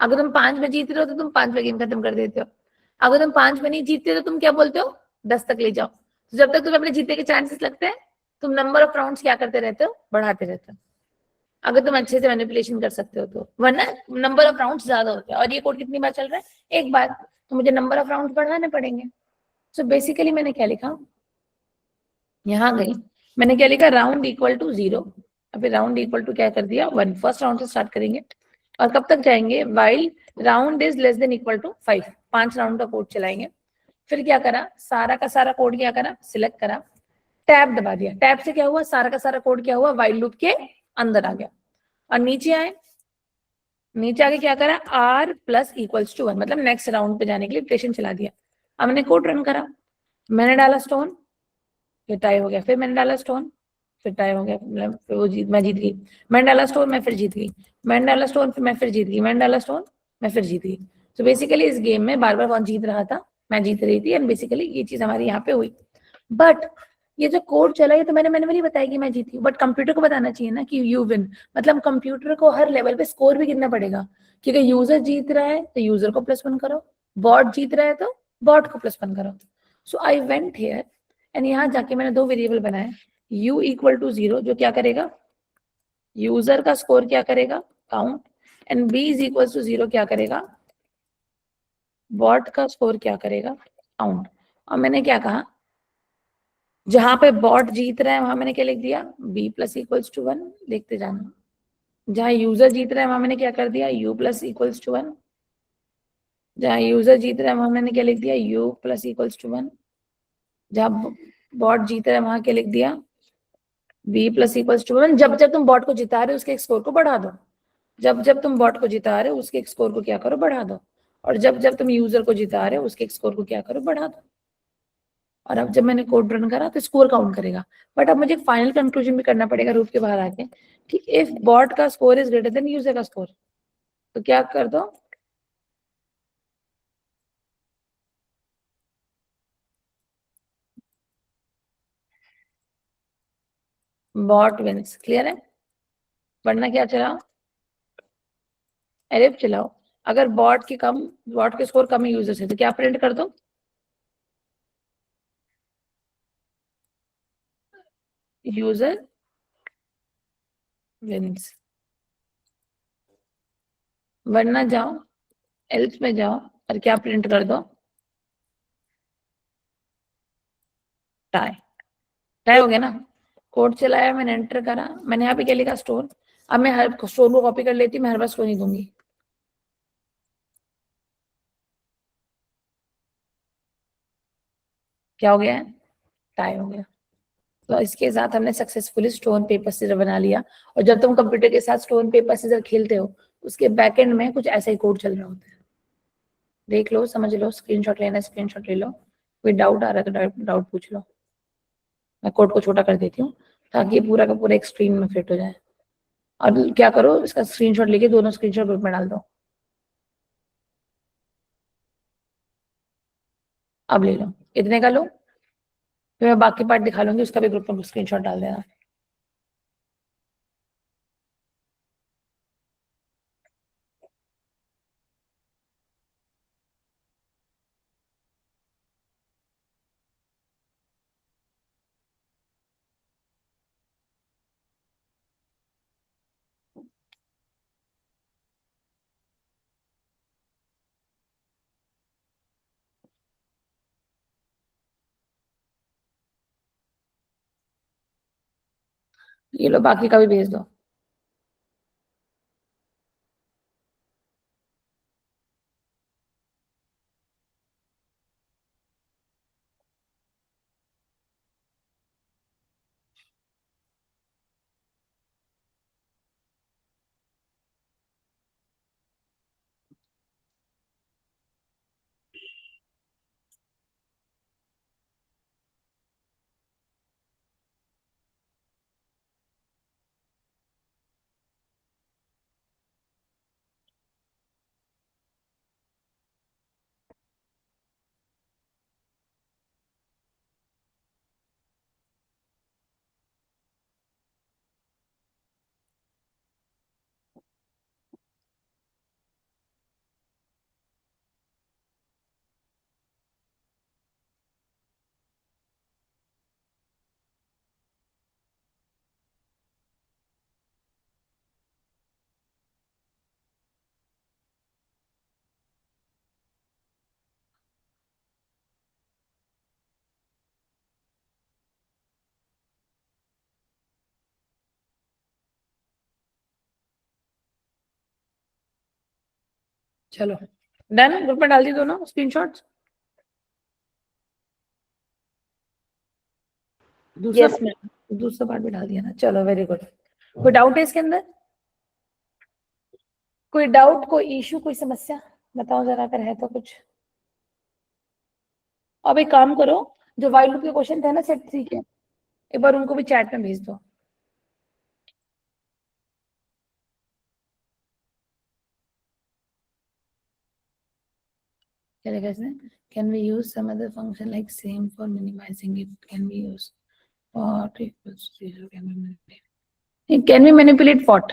अगर तुम 5 में जीत रहे हो तो तुम 5 में गेम खत्म कर देते हो। अगर तुम 5 में नहीं जीतते तो तुम क्या बोलते हो, 10 तक ले जाओ। तो जब तक तुम्हें अपने जीतने के चांसेस लगते हैं, तुम नंबर ऑफ राउंड्स क्या करते रहते हो, बढ़ाते रहते हो, अगर तुम अच्छे से मैनिपुलेशन कर सकते हो तो। वरना नंबर ऑफ राउंड्स ज्यादा होते हैं। और ये कोड कितनी बार चल रहा है, एक बार, तो मुझे नंबर ऑफ राउंड्स बढ़ाने पड़ेंगे। सो बेसिकली मैंने क्या लिखा, यहाँ गई, मैंने क्या लिखा, राउंड इक्वल टू 0। अभी राउंड इक्वल टू क्या कर दिया, 1। फर्स्ट राउंड से स्टार्ट करेंगे और कब तक जाएंगे, while round is less than equal to 5। 5 round का कोड चलाएंगे। फिर क्या करा, सारा का सारा कोड क्या करा, सिलेक्ट करा, टैब दबा दिया। टैब से क्या हुआ, सारा का सारा कोड क्या हुआ, वाइल लूप के अंदर आ गया। और नीचे आए, नीचे आके क्या करा, r प्लस इक्वल्स टू 1, मतलब नेक्स्ट राउंड पे जाने के लिए इक्वेशन चला दिया। अब मैंने कोड रन करा, मैंने डाला स्टोन, फिर टाई हो गया। फिर मैंने डाला स्टोन, फिर टाई हो गया, मतलब फिर वो मैं जीत गई। मैंने डाला स्टोन, मैं फिर जीत गई। मैंने डाला स्टोन, फिर मैं फिर जीत गई। मैंने डाला स्टोन, मैं फिर जीत गई। तो बेसिकली इस गेम में बार बार कौन जीत रहा था, मैं जीत रही थी। एंड बेसिकली ये चीज हमारी यहाँ पे हुई। बट ये जो कोड चला, ये तो मैंने मैनुअली बताया कि मैं जीती हूँ। बट कंप्यूटर को बताना चाहिए ना कि यू विन। मतलब कंप्यूटर को हर लेवल पे स्कोर भी गिनना पड़ेगा, क्योंकि यूजर जीत रहा है तो यूजर को +1 करो, बॉट जीत रहा है तो बॉट को +1 करो। सो आई वेंट हियर एंड यहाँ जाके मैंने 2 वेरिएबल बनाए, u इक्वल टू 0 जो क्या करेगा, यूजर का स्कोर क्या करेगा, count, and b is equal to 0 क्या करेगा, बॉट का स्कोर क्या करेगा, काउंट। और मैंने क्या कहा, जहां पे बॉट जीत रहा है वहां मैंने क्या लिख दिया, b प्लस इक्वल्स टू 1, देखते जाना। जहां यूजर जीत रहा है वहां मैंने क्या कर दिया, u प्लस इक्वल्स टू 1। जहां यूजर जीत रहा है वहां मैंने क्या लिख दिया, u प्लस इक्वल्स टू 1। जहां बॉट जीत रहा है वहां क्या लिख दिया, b प्लस इक्वल्स टू 1। जब जब तुम बॉट को जिता रहे हो उसके स्कोर को बढ़ा दो, जब जब तुम बॉट को जिता रहे हो उसके स्कोर को क्या करो, बढ़ा दो। और जब जब तुम यूजर को जिता रहे हो उसके स्कोर को क्या करो, बढ़ा दो। और अब जब मैंने कोड रन करा तो स्कोर काउंट करेगा। बट अब मुझे फाइनल कंक्लूजन भी करना पड़ेगा रूप के बाहर आके कि इफ बॉट का score is greater than user का स्कोर, तो क्या कर दो, बॉट विंस, क्लियर है? वरना क्या चलाओ, एरिप चलाओ। अगर बॉट के स्कोर कम है यूजर से, तो क्या प्रिंट कर दो, यूजर विंस। वरना जाओ एल्स में जाओ और क्या प्रिंट कर दो, टाई। टाई हो गया ना? कोड चलाया, मैंने एंटर करा, मैंने यहाँ पे क्या लिखा, स्टोर। अब मैं हर स्टोर को कॉपी कर लेती हूँ, मैं हर बार स्टोर नहीं दूंगी। क्या हो गया है, टाई हो गया। तो इसके साथ हमने सक्सेसफुली स्टोन पेपर सीजर बना लिया। और जब तुम कंप्यूटर के साथ स्टोन पेपर सीजर खेलते हो, उसके बैकएंड में कुछ ऐसा ही कोड चल रहा होता है। देख लो, समझ लो, स्क्रीनशॉट लेना, स्क्रीनशॉट ले लो। कोई डाउट आ रहा है तो डाउट पूछ लो। मैं कोड को छोटा कर देती हूँ ताकि पूरा का पूरा एक स्क्रीन में फिट हो जाए। और क्या करो, इसका स्क्रीनशॉट लेके दोनों स्क्रीनशॉट ग्रुप में डाल दो। अब ले लो, इतने का लो, फिर मैं बाकी पार्ट दिखा लूंगी, उसका भी ग्रुप में स्क्रीनशॉट डाल देना। ये लो, बाकी का भी भेज दो। चलो डन, ग्रुप में डाल दी दोनों स्क्रीनशॉट्स। दूसरा
Yes, ma'am.
दूसरा पार्ट भी डाल दिया ना, चलो वेरी गुड। कोई डाउट है इसके अंदर? कोई डाउट, कोई इशू, कोई समस्या बताओ जरा, अगर है तो कुछ। अब एक काम करो, जो वाइल लूप के क्वेश्चन थे ना सेट 3 के, एक बार उनको भी चैट में भेज दो। क्या लिखा इसने, can we use some other function like same for minimizing it, can we use what equals 0, can we manipulate what?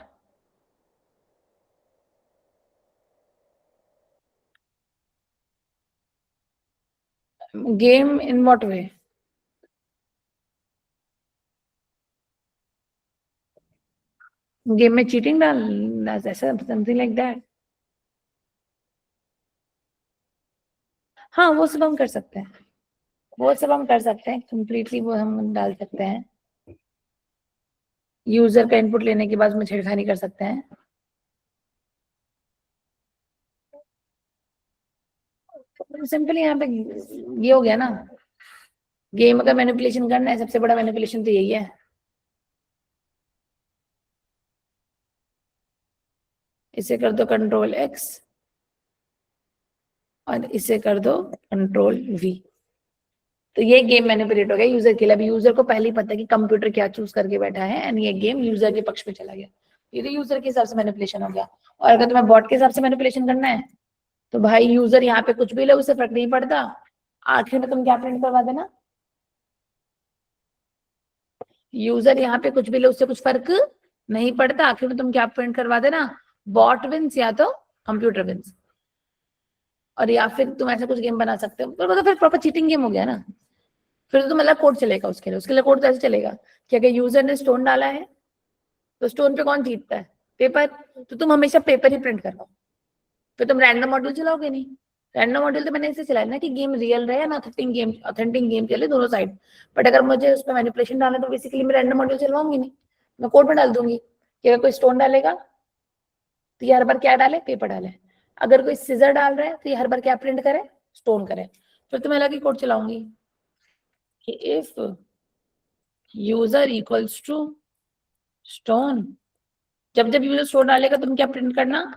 Game in what way? Game में चीटिंग डाल, ऐसा समथिंग लाइक दैट। हाँ वो सब हम कर सकते हैं, वो सब हम कर सकते हैं कंप्लीटली, वो हम डाल सकते हैं। यूजर का इनपुट लेने के बाद उसमें छेड़खानी कर सकते हैं। सिंपली यहाँ पे ये हो गया ना, गेम का मैनिपुलेशन करना है, सबसे बड़ा मैनिपुलेशन तो यही है। इसे कर दो कंट्रोल एक्स और इसे कर दो कंट्रोल वी, तो ये गेम मैनिपुलेट हो गया यूजर के लिए। अभी यूजर को पहले ही पता है कि कंप्यूटर क्या चूज करके बैठा है, एंड ये गेम यूजर के पक्ष में चला गया। ये तो यूजर के हिसाब से मैनिपुलेशन हो गया। और अगर तुम्हें बॉट के हिसाब से मैनिपुलेशन करना है, तो भाई यूजर यहाँ पे कुछ भी ले, उससे फर्क नहीं पड़ता। आखिर में तुम क्या प्रिंट करवा देना, यूजर यहाँ पे कुछ भी ले उससे कुछ फर्क नहीं पड़ता, आखिर में तुम क्या प्रिंट करवा देना, बॉट विंस या तो कंप्यूटर विंस, और या फिर तुम ऐसा कुछ गेम बना सकते हो, पर वो तो फिर प्रॉपर चीटिंग गेम हो गया ना, फिर तो मतलब कोड चलेगा उसके लिए कोड तो ऐसे चलेगा कि अगर यूजर ने स्टोन डाला है तो स्टोन पे कौन जीतता है, पेपर, तो तुम हमेशा पेपर ही प्रिंट करवाओ, फिर तुम रैंडम मॉड्यूल चलाओगे नहीं। रैंडम मॉड्यूल तो मैंने ऐसे चलाया ना कि गेम रियल रहे ना ऑथेंटिक गेम चले दोनों साइड, बट अगर मुझे उस पर मैनिपुलेशन डालना तो बेसिकली मैं रैंडम मॉड्यूल चलवाऊंगी नहीं, मैं कोड में डाल दूंगी कि अगर कोई स्टोन डालेगा तो ये हर बार क्या डाले, पेपर डाले, अगर कोई सीजर डाल रहा है तो ये हर बार क्या प्रिंट करे, स्टोन करे, फिर तो मैं अलग ही कोड चलाऊंगी कि if user equals to stone, जब जब यूजर स्टोन डालेगा तुम क्या प्रिंट करना,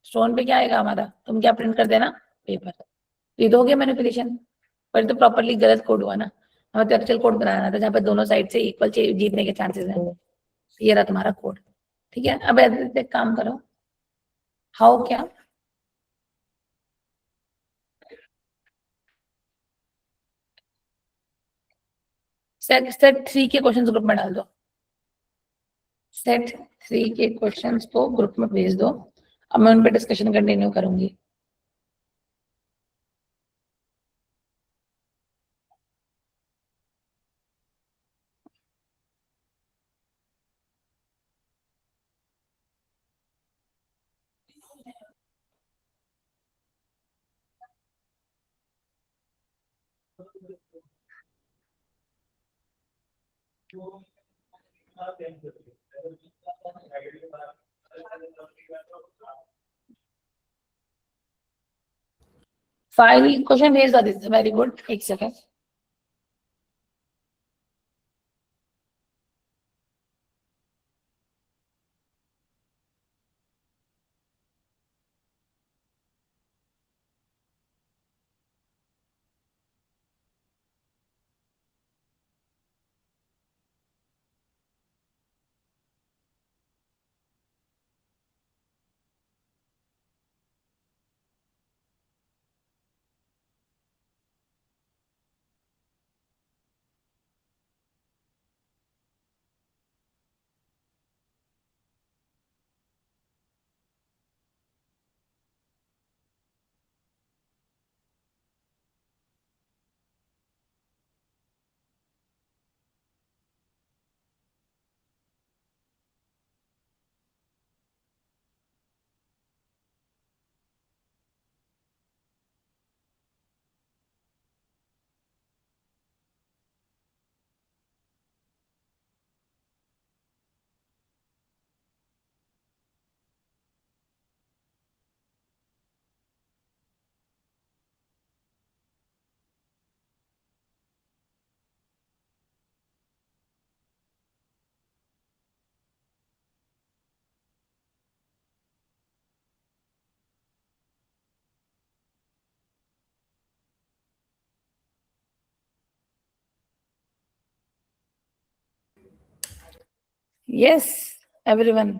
स्टोन पे क्या आएगा हमारा, तुम क्या प्रिंट कर देना, पेपर। ये तो हो गया मैनिपुलेशन, पर तो प्रॉपरली गलत कोड हुआ ना, हमें तो एक्चुअल कोड बनाना था जहाँ पे दोनों साइड से इक्वल जीतने के चांसेस हैं, ये रहा तुम्हारा कोड। ठीक है, अब एक काम करो, हाउ क्या, सेट 3 के क्वेश्चंस ग्रुप में डाल दो, सेट 3 के क्वेश्चंस को ग्रुप में भेज दो, अब मैं उन पे डिस्कशन कंटिन्यू करूंगी। फाइल क्वेश्चन भेज दो, वेरी गुड, एक सेकंड। यस एवरीवन,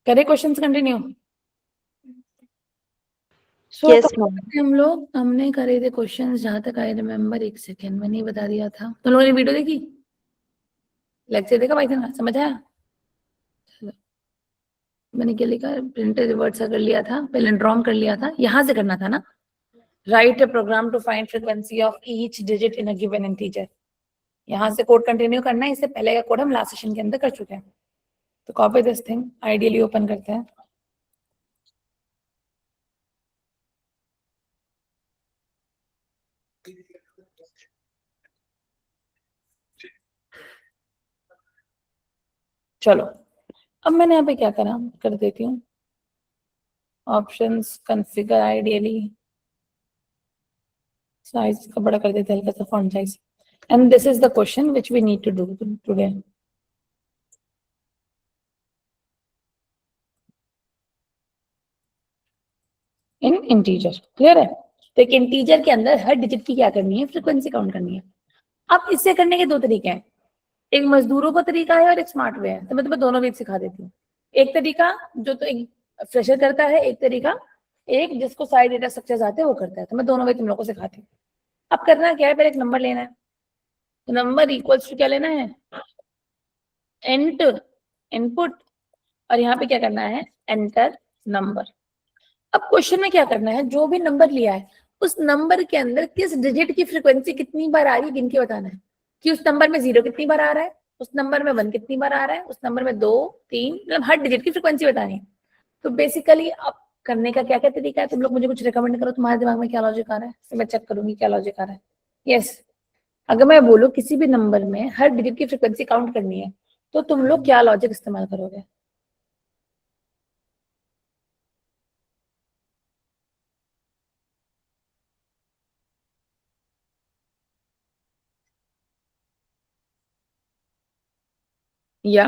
करे क्वेश्चंस कंटिन्यू।
Yes, ma'am.
हमने करे थे क्वेश्चंस, जहां तक आई रिमेम्बर, एक सेकेंड मैंने ही बता दिया था, तुम लोगों ने वीडियो देखी, लेक्चर देखा पाइथन का, समझ आया, चलो मैंने क्या लिखा, प्रिंट रिवर्ट सा कर लिया था, पैलिंड्रोम कर लिया था, यहाँ से करना था ना, write a program to find frequency of each digit in a given integer, यहाँ से कोड कंटिन्यू करना है, इससे पहले का कोड हम लास्ट सेशन के अंदर कर चुके हैं, तो copy this thing, ideally open करते हैं, चलो अब मैंने यहाँ पे क्या करा, कर देती हूँ, ऑप्शंस कॉन्फ़िगर, आइडियली साइज का बड़ा कर देते हैं, हल्का सा font size, and this is the question which we need to do today. In integer, clear है, तो एक इंटीजर के अंदर हर डिजिट की क्या करनी है, फ्रीक्वेंसी काउंट करनी है। अब इससे करने के दो तरीके हैं, एक मजदूरों का तरीका है और एक स्मार्ट वे है, तो मैं तुम्हें दोनों वे सिखा देती हूँ। एक तरीका जो तो एक फ्रेशर करता है, एक तरीका एक जिसको सारे डेटा स्ट्रक्चर्स आते हैं वो करता है, तो मैं दोनों वे तुम लोगों को सिखाती हूँ। अब करना क्या है, पहले एक नंबर लेना है, नंबर इक्वल्स टू क्या लेना है, एंट इनपुट, और यहाँ पे क्या करना है, एंटर नंबर। अब क्वेश्चन में क्या करना है, जो भी नंबर लिया है उस नंबर के अंदर किस डिजिट की फ्रीक्वेंसी कितनी बार आ रही है गिन के बताना है, कि उस नंबर में 0 कितनी बार आ रहा है, उस नंबर में 1 कितनी बार आ रहा है, उस नंबर में 2 3, मतलब हर डिजिट की फ्रीक्वेंसी बतानी है। तो बेसिकली अब करने का क्या क्या तरीका है, तुम लोग मुझे कुछ रिकमेंड करो, तुम्हारे दिमाग में क्या लॉजिक आ रहा है, तो मैं चेक करूंगी क्या लॉजिक आ रहा है। यस, अगर मैं बोलूँ किसी भी नंबर में हर डिजिट की फ्रीक्वेंसी काउंट करनी है, तो तुम लोग क्या लॉजिक इस्तेमाल करोगे? या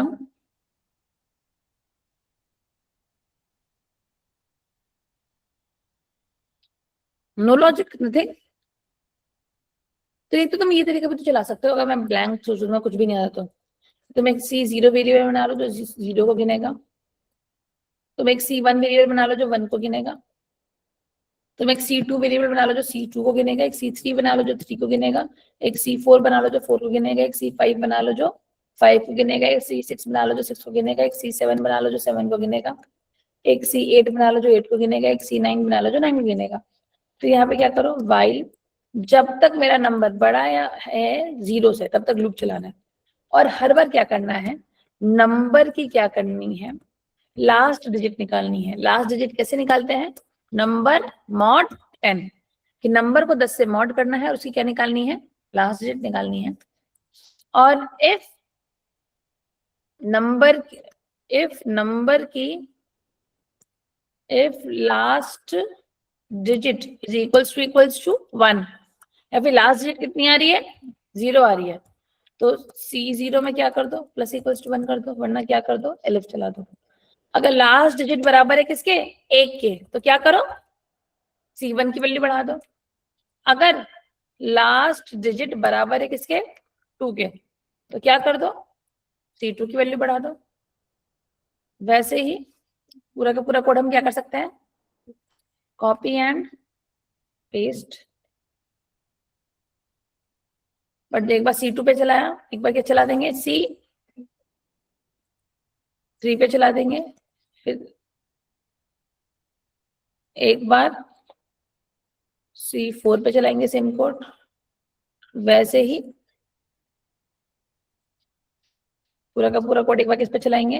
नो लॉजिक नथिंग? तो एक तो तुम ये तरीका भी तो चला सकते हो, अगर मैं ब्लैंक सोचूंगा कुछ भी नहीं आ रहा तो तुम एक C0 वेरिएबल बना लो जो 0 को गिनेगा, तुम एक C1 वेरिएबल बना लो जो 1 को गिनेगा, तुम एक C2 वेरिएबल बना लो जो C2 को गिनेगा, एक C3 बना लो जो 3 को गिनेगा, एक C4 बना लो जो 4 को गिनेगा, एक C5 बना लो जो 5 को गिनेगा, एक C6 बना लो जो 6 को गिनेगा, एक C7 बना लो जो 7 को गिनेगा, एक C8 बना लो जो 8 को गिनेगा, एक C9 बना लो जो 9 को गिनेगा। तो यहाँ पे क्या करो, वाइल जब तक मेरा नंबर बड़ा या है 0 से तब तक लूप चलाना है, और हर बार क्या करना है, नंबर की क्या करनी है, लास्ट डिजिट निकालनी है। लास्ट डिजिट कैसे निकालते हैं, नंबर मॉड 10, कि नंबर को 10 से मॉड करना है और उसकी क्या निकालनी है, लास्ट डिजिट निकालनी है। और if last digit is equals to 1, या फिर लास्ट डिजिट कितनी आ रही है, 0 आ रही है, तो C0 में क्या कर दो, प्लस इक्वल्स टू 1 कर दो, वरना क्या कर दो, एलिफ चला दो। अगर लास्ट डिजिट बराबर है किसके, 1 के, तो क्या करो, C1 की वैल्यू बढ़ा दो। अगर लास्ट डिजिट बराबर है किसके, 2 के, तो क्या कर दो, C2 की वैल्यू बढ़ा दो। वैसे ही पूरा का पूरा कोड हम क्या कर सकते हैं, कॉपी एंड पेस्ट। बट एक बार C2 पे चलाया, एक बार क्या चला देंगे, C3 पे चला देंगे, फिर एक बार C4 पे चलाएंगे सेम कोड। वैसे ही पूरा का पूरा कोड एक बार किस पे चलाएंगे,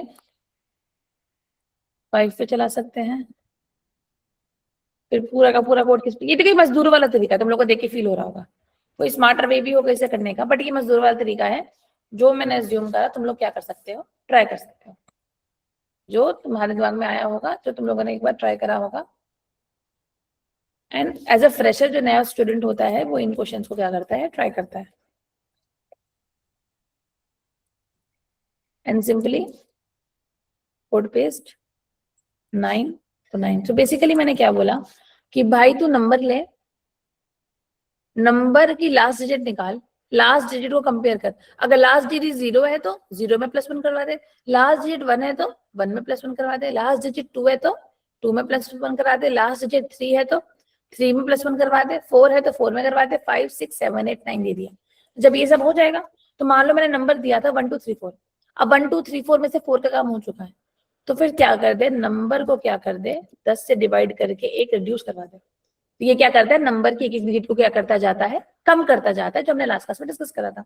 5 पे चला सकते हैं। फिर पूरा का पूरा कोड किस पे, ये तो कोई मजदूर वाला तरीका तुम लोग को देख के फील हो रहा होगा, कोई स्मार्टर वे भी होगा इसे करने का, बट ये मजदूर वाला तरीका है जो मैंने एज्यूम करा। तुम लोग क्या कर सकते हो, ट्राई कर सकते हो, जो तुम्हारे दिमाग में आया होगा, जो तुम लोगों ने एक बार ट्राई करा होगा। एंड एज अ फ्रेशर जो नया स्टूडेंट होता है वो इन क्वेश्चंस को क्या करता है, ट्राई करता है। एंड सिंपली कोड पेस्ट 9 तो 9। तो बेसिकली मैंने क्या बोला कि भाई तू नंबर ले, नंबर की लास्ट डिजिट निकाल, लास्ट डिजिट को कंपेयर कर, अगर लास्ट डिजिट 0 है तो 0 में +1 करवा दे, लास्ट डिजिट 1 है तो 1 में +1 करवा दे, लास्ट डिजिट 2 है तो 2 में +1 करवा दे, लास्ट डिजिट 3 है तो 3 में +1 करवा दे, 4 है तो 4 में करवा दे, 5 6 7 8 9 दे दिया। जब ये सब हो जाएगा तो मान लो मैंने नंबर दिया था 1 2 3 4, अब 1 2 3 4 में से 4 का काम हो चुका है, तो फिर क्या कर दे, नंबर को क्या कर दे, 10 से डिवाइड करके 1 रिड्यूस करवा दे। तो ये क्या करता है, नंबर की एक एक डिजिट को क्या करता जाता है, कम करता जाता है, जो हमने लास्ट क्लास में डिस्कस करा था।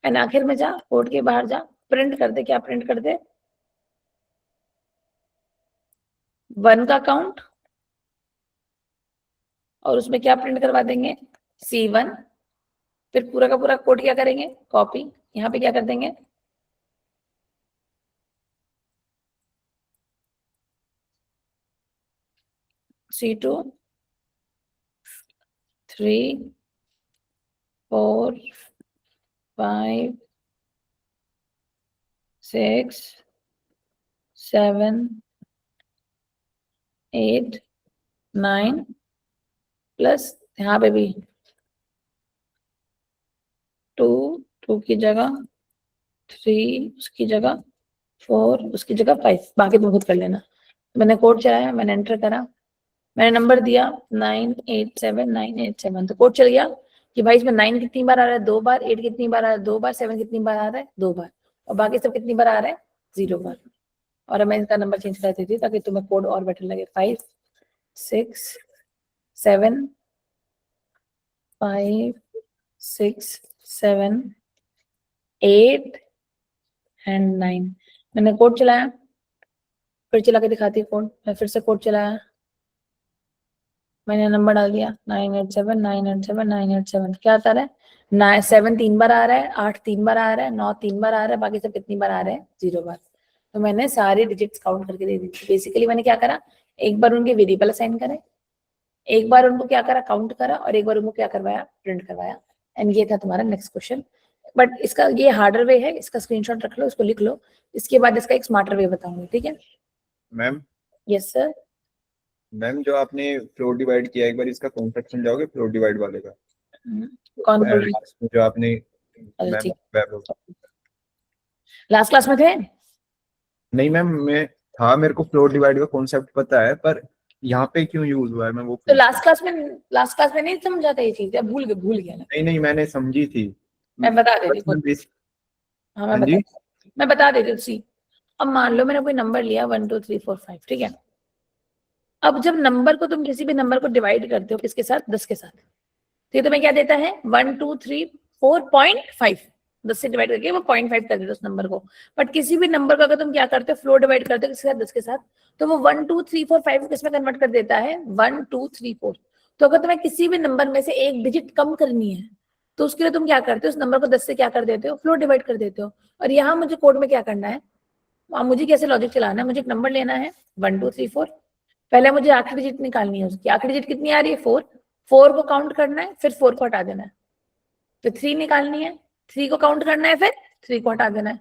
एंड आखिर में जा, कोड के बाहर जा, प्रिंट कर दे, क्या प्रिंट कर दे, 1 का काउंट, और उसमें क्या प्रिंट करवा देंगे, C1। फिर पूरा का पूरा कोड क्या करेंगे, कॉपी, यहाँ पे क्या कर देंगे, C2 3 4 5 6 7 8 9 प्लस यहाँ पे भी 2 की जगह 3, उसकी जगह 4, उसकी जगह 5, बाकी तुम खुद कर लेना। मैंने कोड चलाया, मैंने एंटर करा, मैंने नंबर दिया 987987, तो कोड चल गया। कि भाई इसमें 9 कितनी बार आ रहा है, 2 बार, 8 कितनी बार आ रहा है, 2 बार, 7 कितनी बार आ रहा है, 2 बार, और बाकी सब कितनी बार आ रहा है, 0 बार। और मैं इसका नंबर चेंज कर देती थी ताकि तुम्हें कोड और बेटर लगे। 5 6 7 5 6 7 8 एंड 9। मैंने कोड चलाया, फिर चला के दिखाती हूँ कोड। मैं फिर से कोड चलाया, मैंने नंबर डाल दिया 987 987 987। क्या आता रहा है, 7 3 बार आ रहा है, 8 3 बार आ रहा है, 9 3 बार आ रहा है, बाकी सब कितनी बार आ रहे हैं, 0 बार। तो मैंने सारे डिजिट्स काउंट करके दे दी। बेसिकली मैंने क्या करा, एक बार उनके वेरिएबल असाइन करे, एक बार उनको क्या करा, काउंट करा, और एक बार उनको क्या करवाया, प्रिंट करवाया। एंड ये था तुम्हारा नेक्स्ट क्वेश्चन। बट इसका ये हार्डर वे है, इसका स्क्रीनशॉट रख लो, इसको लिख लो, इसके बाद इसका एक स्मार्टर वे बताऊंगी, ठीक है।
Ma'am
yes sir.
मैम जो आपने फ्लोर डिवाइड किया, एक बार इसका कॉन्सेप्ट समझाओगे फ्लोर डिवाइड वाले का?
कौन बोल रही
Last में जो आपने
है?
मैम
ठीक, लास्ट क्लास में थे।
नहीं मैम, मैं था, मेरे को फ्लोर डिवाइड का कॉन्सेप्ट पता है, पर यहाँ पे क्यों यूज हुआ है मैं वो
तो लास्ट क्लास में नहीं समझाता ये चीज, अब भूल गया ना।
नहीं मैंने समझी थी।
मैं बता देती हूँ। हाँ
हाँ जी।
मैं बता देती हूँ। सी, अब मान लो मैंने कोई नंबर लिया 1 2 3 4 5, ठीक है। अब जब नंबर को, तुम किसी भी नंबर को डिवाइड करते हो किसके साथ, 10 के साथ, तो ये तुम्हें क्या देता है, 1 2 3 4.5। 10 से डिवाइड करके वो 0.5 कर देते उस नंबर को। बट किसी भी नंबर का अगर तुम क्या करते हो, फ्लोर डिवाइड करते हो किसके साथ, 10 के साथ, तो वो 1 2 3 4 5 किसमें कन्वर्ट कर देता है, 1 2 3 4। तो अगर तुम्हें किसी भी नंबर में से एक डिजिट कम करनी है, तो उसके लिए तुम क्या करते हो, उस नंबर को 10 से क्या कर देते हो, फ्लोर डिवाइड कर देते हो। और यहाँ मुझे कोड में क्या करना है, मुझे कैसे लॉजिक चलाना है, मुझे एक नंबर लेना है 1 2 3 4। पहले मुझे आखिरी डिजिट निकालनी है, उसकी आखिरी डिजिट कितनी आ रही है, 4। 4 को काउंट करना है, फिर 4 को हटा देना है। फिर 3 निकालनी है, 3 को काउंट करना है, फिर 3 को हटा देना है।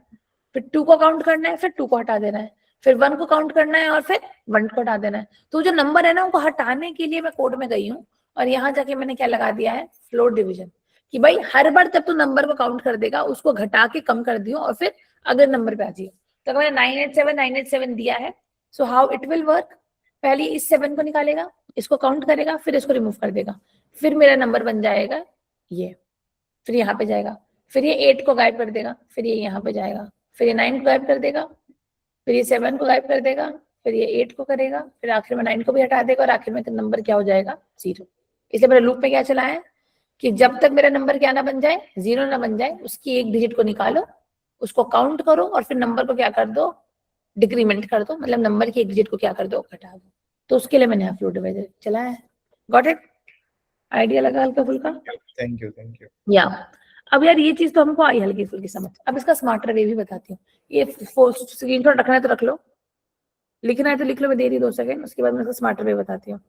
फिर 2 को काउंट करना है, फिर 2 को हटा देना है। फिर 1 को काउंट करना है और फिर 1 को हटा देना है। तो जो नंबर है ना, उनको हटाने के लिए मैं कोड में गई हूँ, और यहाँ जाके मैंने क्या लगा दिया है, फ्लोर डिवीजन। कि भाई हर बार जब तू नंबर को काउंट कर देगा, उसको घटा के कम कर दियो और फिर अगले नंबर पे आ जाइए। तो मैंने 987 दिया है। So how it will work, पहले इस 7 को निकालेगा, इसको काउंट करेगा, फिर इसको रिमूव कर देगा, फिर मेरा नंबर बन जाएगा ये। फिर यहाँ पे जाएगा, फिर ये 8 को गायब कर देगा, फिर ये यहाँ पे जाएगा, फिर ये 9 को गायब कर देगा, फिर ये 7 को गायब कर देगा, फिर ये 8 को करेगा, फिर आखिर में 9 को भी हटा देगा, और आखिर में नंबर क्या हो जाएगा, 0। इसलिए मेरे लूप में क्या चला है कि जब तक मेरा नंबर क्या ना बन जाए, 0 ना बन जाए, उसकी एक डिजिट को निकालो, उसको काउंट करो, और फिर नंबर को क्या कर दो, डिक्रीमेंट कर दो, मतलब नंबर की एक डिजिट को क्या कर दो, घटा दो। तो उसके लिए मैंने यहाँ फ्लोर डिवाइडर चलाया है। गॉट इट, आइडिया लगा हल्का फुल्का।
Thank you.
या अब यार ये चीज तो हमको आई हल्की फुल्की समझ। अब इसका स्मार्टर वे भी बताती हूँ। ये स्क्रीनशॉट रखना है तो रख लो, लिखना है तो लिख लो, मैं दे रही 2 सेकंड, उसके बाद मैं इसका स्मार्टर वे बताती हूँ।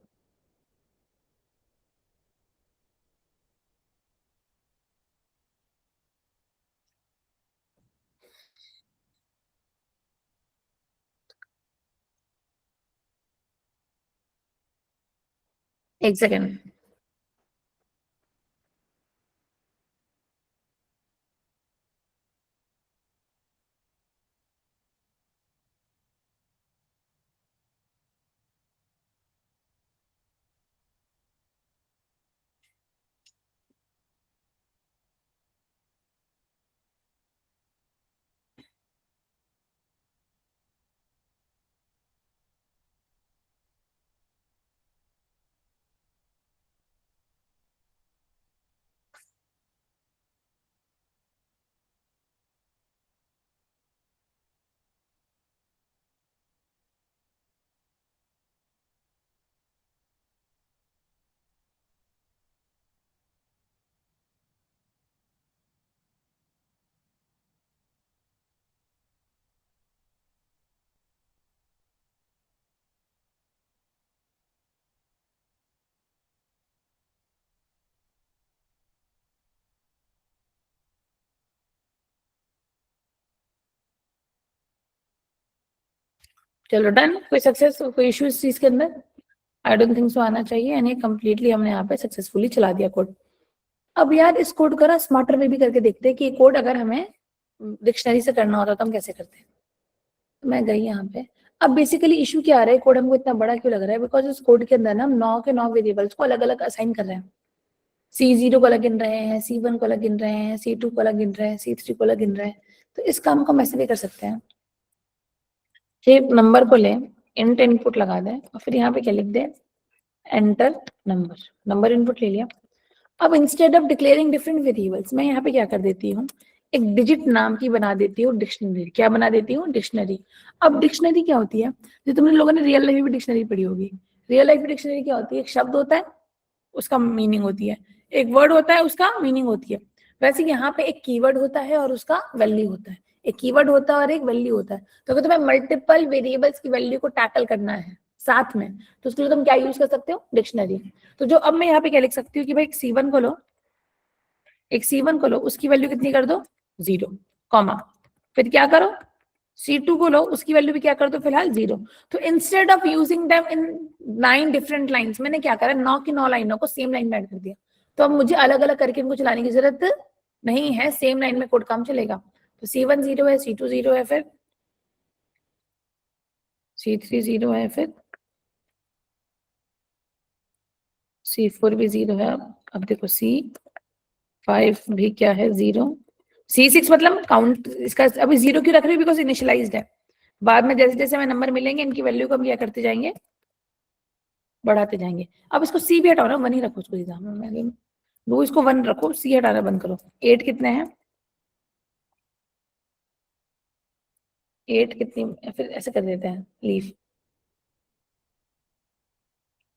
एक सेकंड। चलो डन। कोई सक्सेस, कोई इशू इस चीज के अंदर? आई डोंट थिंक सो आना चाहिए। यानी कंप्लीटली हमने यहाँ पे सक्सेसफुली चला दिया कोड। अब यार इस कोड का स्मार्टर वे भी करके देखते हैं कि कोड अगर हमें डिक्शनरी से करना होता तो हम कैसे करते हैं। तो मैं गई यहाँ पे। अब बेसिकली इशू क्या आ रहा है, कोड हमको इतना बड़ा क्यों लग रहा है, बिकॉज इस कोड के अंदर ना हम 9 के 9 वेरिएबल्स को अलग अलग असाइन कर रहे हैं। C0 को अलग गिन रहे हैं, C1 को अलग गिन रहे हैं, C2 को अलग गिन रहे हैं, C3 को अलग गिन रहे हैं। तो इस काम को हम ऐसे भी कर सकते हैं, एक नंबर को लें, इंट इनपुट लगा दें और फिर यहाँ पे क्या लिख दें, एंटर नंबर, नंबर इनपुट ले लिया। अब instead of declaring different variables, मैं यहाँ पे क्या कर देती हूँ, एक डिजिट नाम की बना देती हूँ डिक्शनरी। क्या बना देती हूँ, डिक्शनरी। अब डिक्शनरी क्या होती है, जो तुमने लोगों ने रियल लाइफ में डिक्शनरी पढ़ी होगी। रियल लाइफ में डिक्शनरी क्या होती है, एक शब्द होता है उसका मीनिंग होती है, एक वर्ड होता है उसका मीनिंग होती है। वैसे यहाँ पे एक कीवर्ड होता है और उसका वैल्यू होता है, एक कीवर्ड होता है और एक वैल्यू होता है। तो अगर तुम्हें मल्टीपल वेरिएबल्स की वैल्यू को टैकल करना है साथ में, तो उसके लिए तुम क्या यूज कर सकते हो, डिक्शनरी। तो जो अब मैं यहाँ पे क्या लिख सकती हूँ कि भाई C1 को लो, एक C1 को लो, उसकी वैल्यू कितनी कर दो, 0, कॉमा, फिर क्या करो, C2 को लो, उसकी वैल्यू भी क्या कर दो, फिलहाल 0। तो instead of using them in 9 different lines, मैंने क्या करा, 9 की 9 लाइनों को सेम लाइन में ऐड कर दिया। तो अब मुझे अलग अलग करके इनको चलाने की जरूरत नहीं है, सेम लाइन में कोड काम चलेगा। तो C1 0 है, C2 0 है, फिर C3 0 है, फिर C4 भी 0 है। अब देखो C5 भी क्या है, 0। C6 मतलब काउंट, इसका अभी 0 क्यों रख रही हूँ, बिकॉज इनिशियलाइज्ड है। बाद में जैसे जैसे हमें नंबर मिलेंगे इनकी वैल्यू को हम क्या करते जाएंगे, बढ़ाते जाएंगे। अब इसको C भी हटाओ ना, 1 ही रखो उसको, वो इसको 1 रखो, C हटाना बंद करो। 8 कितने हैं, 8 कितनी, फिर ऐसे कर देते हैं लीव।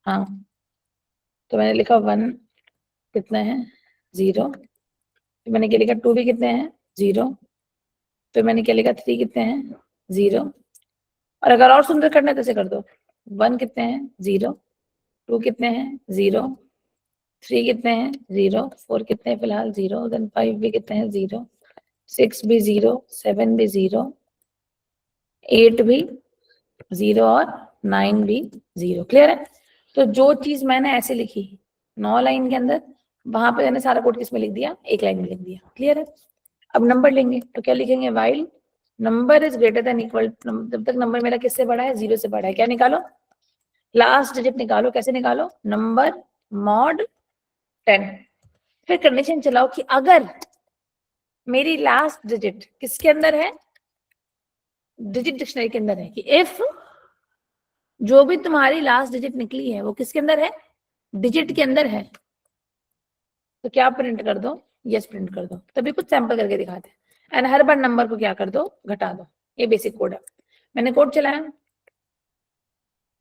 हाँ, तो मैंने लिखा 1 कितना है, 0। फिर मैंने क्या लिखा, 2 भी कितने हैं, 0। फिर मैंने क्या लिखा, 3 कितने हैं, 0। और अगर और सुंदर करना है तो ऐसे कर दो, 1 कितने हैं, 0, 2 कितने हैं, 0, 3 कितने हैं, 0, 4 कितने हैं, फिलहाल 0, देन 5 भी कितने हैं, 0, 6 भी 0, 7 भी 0, 8 भी 0 और 9 भी 0। क्लियर है। तो जो चीज मैंने ऐसे लिखी 9 लाइन के अंदर, वहां पे मैंने सारा कोड किसमें लिख दिया, एक लाइन में लिख दिया। क्लियर है। अब नंबर लेंगे तो क्या लिखेंगे, while number is greater than equal, जब तक नंबर मेरा किससे बड़ा है, 0 से बड़ा है, क्या निकालो, लास्ट डिजिट निकालो। कैसे निकालो, नंबर मॉड 10। फिर कंडीशन चलाओ कि अगर मेरी लास्ट डिजिट किसके अंदर है, डिजिट डिक्शनरी के अंदर है, कि इफ जो भी तुम्हारी लास्ट डिजिट निकली है वो किसके अंदर है, डिजिट के अंदर है, तो क्या प्रिंट कर दो, यस प्रिंट कर दो। तभी कुछ सैंपल करके दिखाते हैं। एंड हर बार नंबर को क्या कर दो, घटा दो। ये बेसिक कोड है। मैंने कोड चलाया,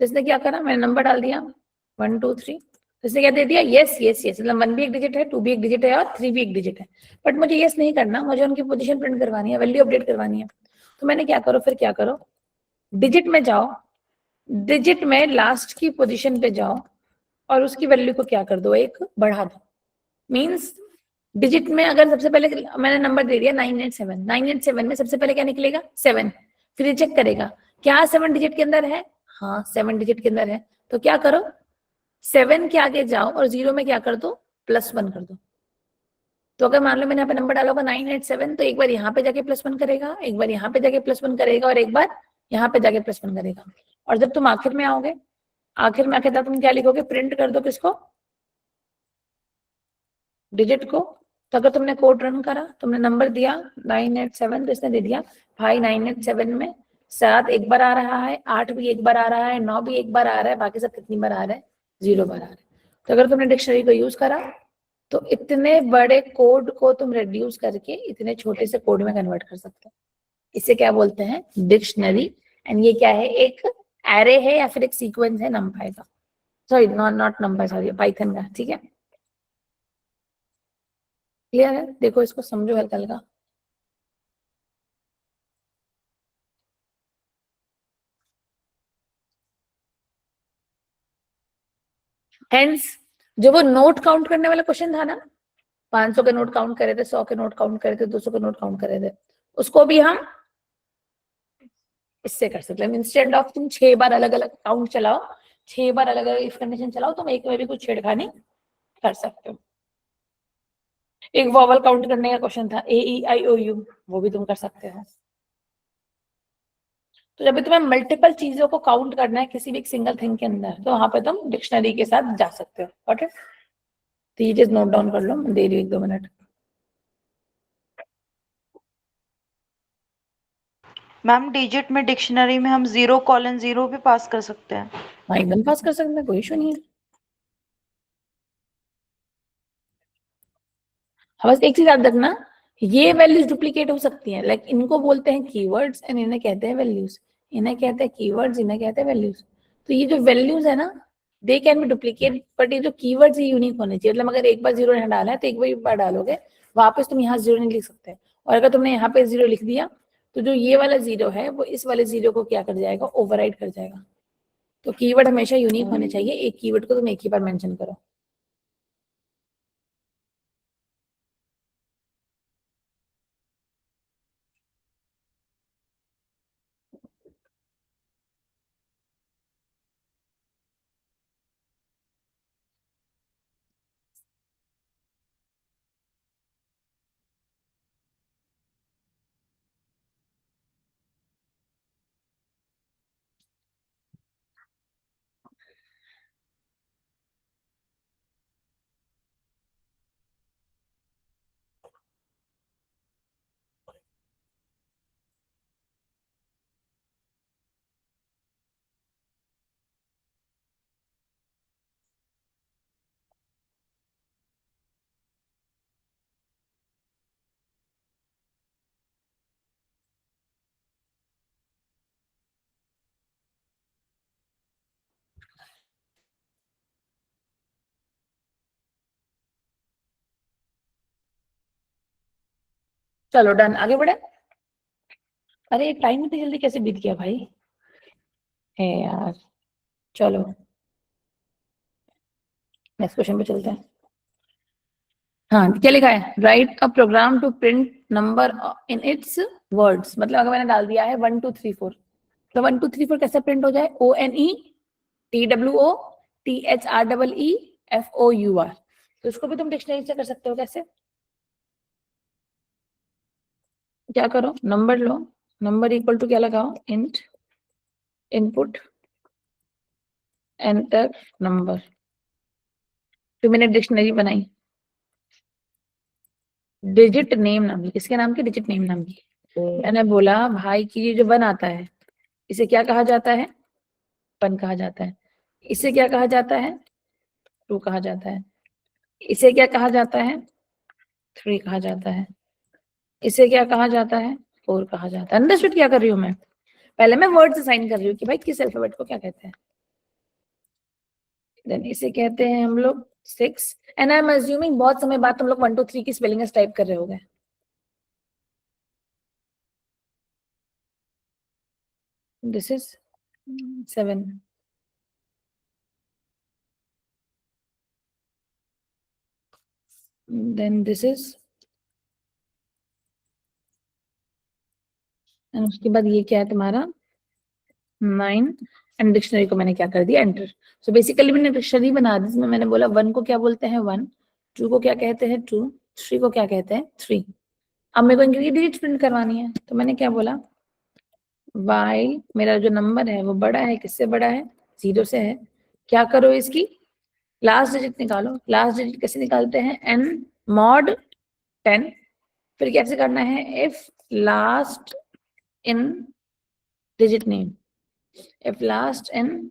जिसने क्या करा, मैंने नंबर डाल दिया 1 2 3, इसने क्या दे दिया, यस यस यस, मतलब 1 भी एक डिजिट है, 2 भी एक डिजिट है और 3 भी एक डिजिट है। बट मुझे यस नहीं करना, मुझे उनकी पोजीशन प्रिंट करवानी है, वैल्यू अपडेट करवानी है। तो मैंने क्या करो, फिर क्या करो, डिजिट में जाओ, डिजिट में लास्ट की पोजीशन पे जाओ और उसकी वैल्यू को क्या कर दो, एक बढ़ा दो। मींस डिजिट में अगर सबसे पहले मैंने नंबर दे दिया 987, 987 में सबसे पहले क्या निकलेगा, 7। फिर चेक करेगा क्या 7 डिजिट के अंदर है, हाँ 7 डिजिट के अंदर है। तो क्या करो, 7 के आगे जाओ और 0 में क्या कर दो, +1 कर दो। तो अगर मान लो मैंने यहाँ पे नंबर डाला होगा 987, तो एक बार यहाँ पे जाके +1 करेगा, एक बार यहाँ पे जाके +1 करेगा और एक बार यहाँ पे जाके +1 करेगा। और जब तुम आखिर में आओगे, आखिर में आखिर तक तुम क्या लिखोगे, प्रिंट कर दो किसको, डिजिट को। तो अगर तुमने कोड रन करा, तुमने नंबर दिया 987, तो इसने दे दिया भाई 987 में 7 एक बार आ रहा है, 8 भी एक बार आ रहा है, 9 भी एक बार आ रहा है, बाकी सब कितनी बार आ रहा है, 0 बार आ रहा है। तो अगर तुमने डिक्शनरी को यूज करा तो इतने बड़े कोड को तुम रिड्यूस करके इतने छोटे से कोड में कन्वर्ट कर सकते हो। इसे क्या बोलते हैं, डिक्शनरी। एंड ये क्या है, एक एरे है या फिर एक सीक्वेंस है नंपाई का, सॉरी नॉट नंपाई, सॉरी पाइथन का। ठीक है, क्लियर है। देखो इसको समझो हल्का हल्का। हेंस जो वो नोट काउंट करने वाला क्वेश्चन था ना, 500 के नोट काउंट करे थे, 100 के नोट काउंट करे थे, 200 के नोट काउंट करे थे, उसको भी हम इससे कर सकते हैं। इंस्टेड ऑफ तुम 6 बार अलग अलग काउंट चलाओ, 6 बार अलग अलग इफ कंडीशन चलाओ, तुम एक में भी कुछ छेड़खानी कर सकते हो। एक वॉवल काउंट करने का क्वेश्चन था, AEIOU, वो भी तुम कर सकते हो। तो जब भी तुम्हें मल्टीपल चीजों को काउंट करना है किसी भी एक सिंगल थिंग के अंदर, तो वहां पे तुम डिक्शनरी के साथ जा सकते हो। ओके, तो ये चीज नोट डाउन कर लो, मैं दे रही हूँ 1-2 मिनट।
मैम डिजिट में डिक्शनरी में हम 0:0 भी पास कर सकते हैं।
हाँ एकदम पास कर सकते हैं, कोई इशू नहीं है। हाँ बस एक चीज याद रखना, ये वैल्यूज डुप्लीकेट हो सकती हैं, लाइक इनको बोलते हैं कीवर्ड्स एंड इन्हें कहते हैं वैल्यूज, इन्हें कहते हैं कीवर्ड्स, इन्हें कहते हैं वैल्यूज। तो ये जो वैल्यूज है ना, they can be duplicate, but ये जो कीवर्ड्स ये यूनिक होने चाहिए। मतलब अगर एक बार 0 यहाँ डाला है तो एक बार डालोगे, वापस तुम यहाँ 0 नहीं लिख सकते। और अगर तुमने यहाँ पे 0 लिख दिया तो जो ये वाला 0 है वो इस वाले 0 को क्या कर जाएगा, ओवरराइड कर जाएगा। तो कीवर्ड हमेशा यूनिक होने चाहिए, एक कीवर्ड को तुम एक ही बार मेंशन करो। चलो डन, आगे बढ़े। अरे टाइम इतनी जल्दी कैसे बीत गया भाई, है यार। चलो नेक्स्ट क्वेश्चन पे चलते हैं। हाँ क्या लिखा है, write a program to print number in its words. मतलब अगर मैंने डाल दिया है 1 2 3 4, तो 1 2 3 4 कैसे प्रिंट हो जाए, ONETWOTHREEFOUR। तो इसको भी तुम डिक्शनरी से कर सकते हो। कैसे, क्या करो, नंबर लो, नंबर इक्वल टू क्या लगाओ, इंट इनपुट एंटर नंबर। तो मैंने डिक्शनरी बनाई डिजिट नेम नाम की, किसके नाम की, डिजिट नेम नाम की। मैंने बोला भाई कि ये जो 1 आता है इसे क्या कहा जाता है, 1 कहा जाता है। इसे क्या कहा जाता है, 2 कहा जाता है। इसे क्या कहा जाता है, 3 कहा जाता है। इसे क्या कहा जाता है, 4 कहा जाता है। अंडरस्टूड क्या कर रही हूँ मैं, पहले मैं वर्ड्स असाइन कर रही हूँ कि भाई किस अल्फाबेट को क्या कहते हैं। देन इसे कहते हैं हम लोग 6, एंड आई एम अज्यूमिंग बहुत समय बाद तुम लोग 1 2 3 की स्पेलिंग टाइप कर रहे होगे। This is 7, then this is, and उसके बाद ये क्या है तुम्हारा 9, एंड डिक्शनरी को मैंने क्या कर दिया, एंटर। सो बेसिकली मैंने डिक्शनरी बना दी जिसमें मैंने बोला 1 को क्या बोलते हैं 1, 2 को क्या कहते हैं 2, 3 को क्या कहते हैं 3। अब मेरे को इनकी डिजिट प्रिंट करवानी है, तो मैंने क्या बोला, वाई मेरा जो नंबर है वो बड़ा है, किससे बड़ा है, 0 से है। क्या करो, इसकी लास्ट डिजिट निकालो। लास्ट डिजिट कैसे निकालते हैं, n mod 10। फिर कैसे करना है, if last in digit name, if last in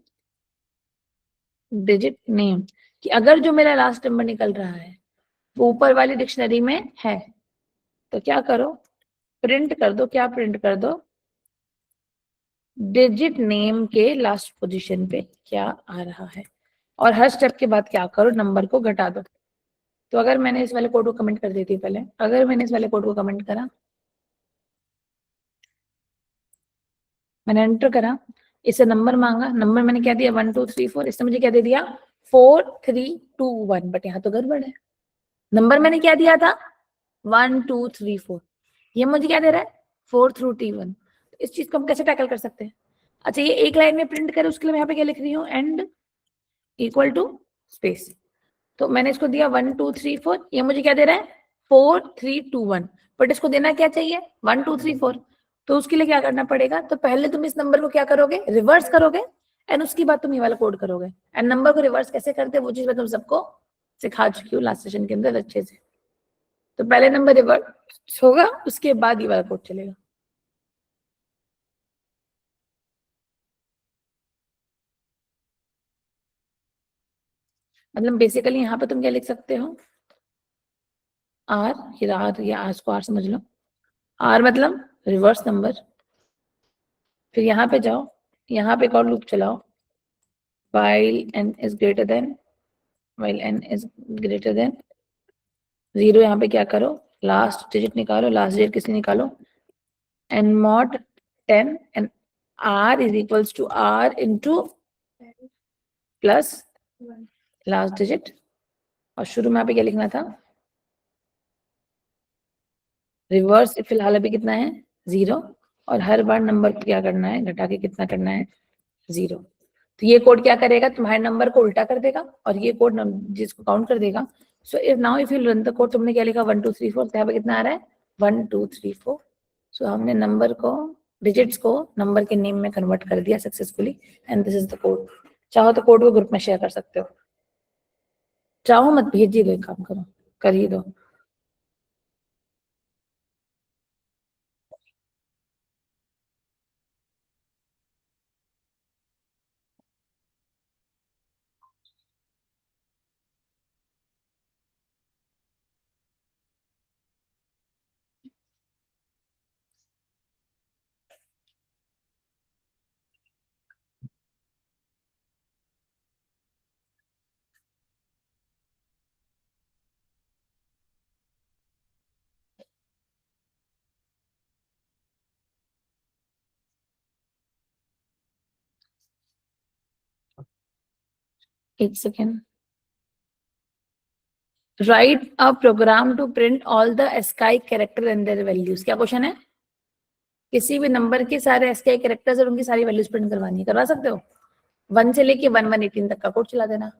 digit name, कि अगर जो मेरा लास्ट नंबर निकल रहा है वो ऊपर वाली डिक्शनरी में है तो क्या करो, प्रिंट कर दो। क्या प्रिंट कर दो, डिजिट नेम के लास्ट पोजीशन पे क्या आ रहा है, और हर स्टेप के बाद क्या करो, नंबर को घटा दो। तो अगर मैंने इस वाले कोड को कमेंट कर देती पहले, अगर मैंने इस वाले कोड को कमेंट करा, मैंने एंटर करा, इसे नंबर मांगा, नंबर मैंने क्या दिया 1 2 3 4, इसने मुझे क्या दे दिया 4 3 2 1, बट यहाँ तो गड़बड़ है। नंबर मैंने क्या दिया था 1 2 3 4, ये मुझे क्या दे रहा है 4 थ्रू T1। तो इस चीज को हम कैसे टैकल कर सकते हैं। अच्छा ये एक लाइन में प्रिंट करे, उसके लिए मैं यहाँ पे क्या लिख रही हूँ, एंड इक्वल टू स्पेस। तो मैंने इसको दिया 1 2 3 4, ये मुझे क्या दे रहा है 4 3 2 1, बट इसको देना क्या चाहिए 1 2 3 4। तो उसके लिए क्या करना पड़ेगा, तो पहले तुम इस नंबर को क्या करोगे, रिवर्स करोगे, एंड उसके बाद तुम ये वाला कोड करोगे। एंड नंबर को रिवर्स कैसे करते हैं वो चीज मैं तुम सबको सिखा चुकी हूँ लास्ट सेशन के अंदर अच्छे से। तो पहले नंबर रिवर्स होगा, उसके बाद ये वाला कोड चलेगा। मतलब बेसिकली यहाँ पे तुम क्या लिख सकते हो, आर, ये आर को आर समझ लो, आर मतलब रिवर्स नंबर। फिर यहाँ पे जाओ, यहाँ पे एक और लूप चलाओ, while n is greater than 0, यहाँ पे क्या करो, लास्ट डिजिट निकालो, लास्ट डिजिट किसने निकालो, n mod 10 and r is equals to r into plus last digit. और शुरू में यहाँ पे क्या लिखना था, रिवर्स फिलहाल अभी कितना है 0, और हर बार नंबर को क्या करना है, घटा के कितना करना है 0। तो ये कोड क्या करेगा, तुम्हारे नंबर को उल्टा कर देगा और ये कोड जिसको काउंट कर देगा। So if now if you run the code, तुमने क्या लिखा 1 2 3 4, यहाँ पे कितना आ रहा है 1 2 3 4। सो हमने नंबर को, डिजिट्स को नंबर के नेम में कन्वर्ट कर दिया successfully, and this is the code. चाहो तो कोड को ग्रुप में शेयर कर सकते हो, चाहो मत भेजिए दो, एक काम करो कर ही दो। एक second, write a program to print all the ASCII character and their values. क्या क्वेश्चन है, किसी भी नंबर के सारे एस्काई कैरेक्टर्स और उनकी सारी वैल्यूज प्रिंट करवानी है, करवा सकते हो। 1 से लेके 118 तक का कोड चला देना।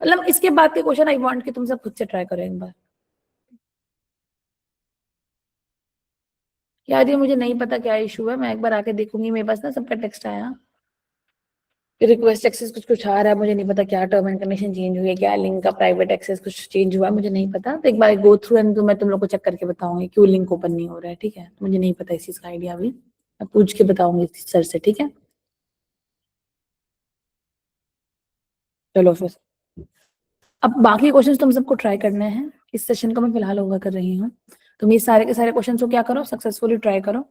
मतलब इसके बाद के क्वेश्चन आई वांट कि तुम सब खुद से ट्राई करो एक बार। यार ये मुझे नहीं पता क्या इशू है, मैं एक बार आके देखूंगी। मेरे पास ना सबका टेक्स्ट आया, रिक्वेस्ट एक्सेस कुछ आ रहा है, मुझे नहीं पता क्या टर्म एंड कंडीशन चेंज हुई है, क्या लिंक का प्राइवेट एक्सेस कुछ चेंज हुआ है, मुझे नहीं पता। तो एक बार गो थ्रू एंड तो मैं तुम लोग को चेक करके बताऊंगी क्यों लिंक ओपन नहीं हो रहा है, ठीक है। मुझे नहीं पता इस चीज का आइडिया अभी, मैं पूछ के बताऊंगी सर से, ठीक है। चलो फिर अब बाकी क्वेश्चंस तुम सबको ट्राई करने हैं। इस सेशन को मैं फिलहाल ओवर कर रही हूँ। तुम ये सारे के सारे क्वेश्चंस को क्या करो, सक्सेसफुली ट्राई करो।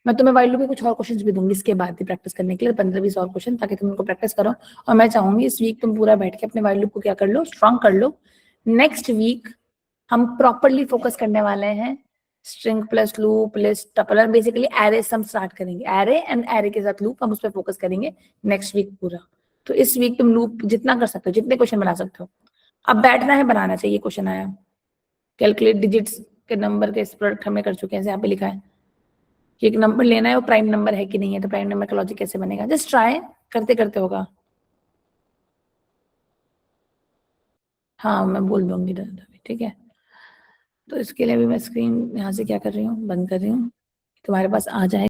मैं तुम्हें वाइल लूप के कुछ और क्वेश्चंस भी दूंगी इसके बाद भी प्रैक्टिस करने के लिए, 15-20 और क्वेश्चन, ताकि तुम उनको प्रैक्टिस करो। और मैं चाहूंगी इस वीक तुम पूरा बैठ के अपने वाइल लूप को क्या कर लो, स्ट्रॉन्ग कर लो। नेक्स्ट वीक हम प्रॉपरली फोकस करने वाले हैं string plus loop, list, tuple, basically array some start करेंगे। एरे एंड एरे के साथ लूप, हम उस पर फोकस करेंगे नेक्स्ट वीक पूरा। तो इस वीक तुम लूप जितना कर सकते हो, जितने क्वेश्चन बना सकते हो। अब बैठना है, बनाना चाहिए। क्वेश्चन आया, कैलकुलेट डिजिट्स के नंबर के प्रोडक्ट हमने कर चुके हैं, यहाँ पे लिखा है कि एक नंबर लेना है, वो प्राइम नंबर है कि नहीं है, तो प्राइम नंबर का लॉजिक कैसे बनेगा। जस्ट ट्राई करते करते होगा। हाँ मैं बोल दूंगी ठीक है। तो इसके लिए भी मैं स्क्रीन यहाँ से क्या कर रही हूँ, बंद कर रही हूँ, तुम्हारे पास आ जाए।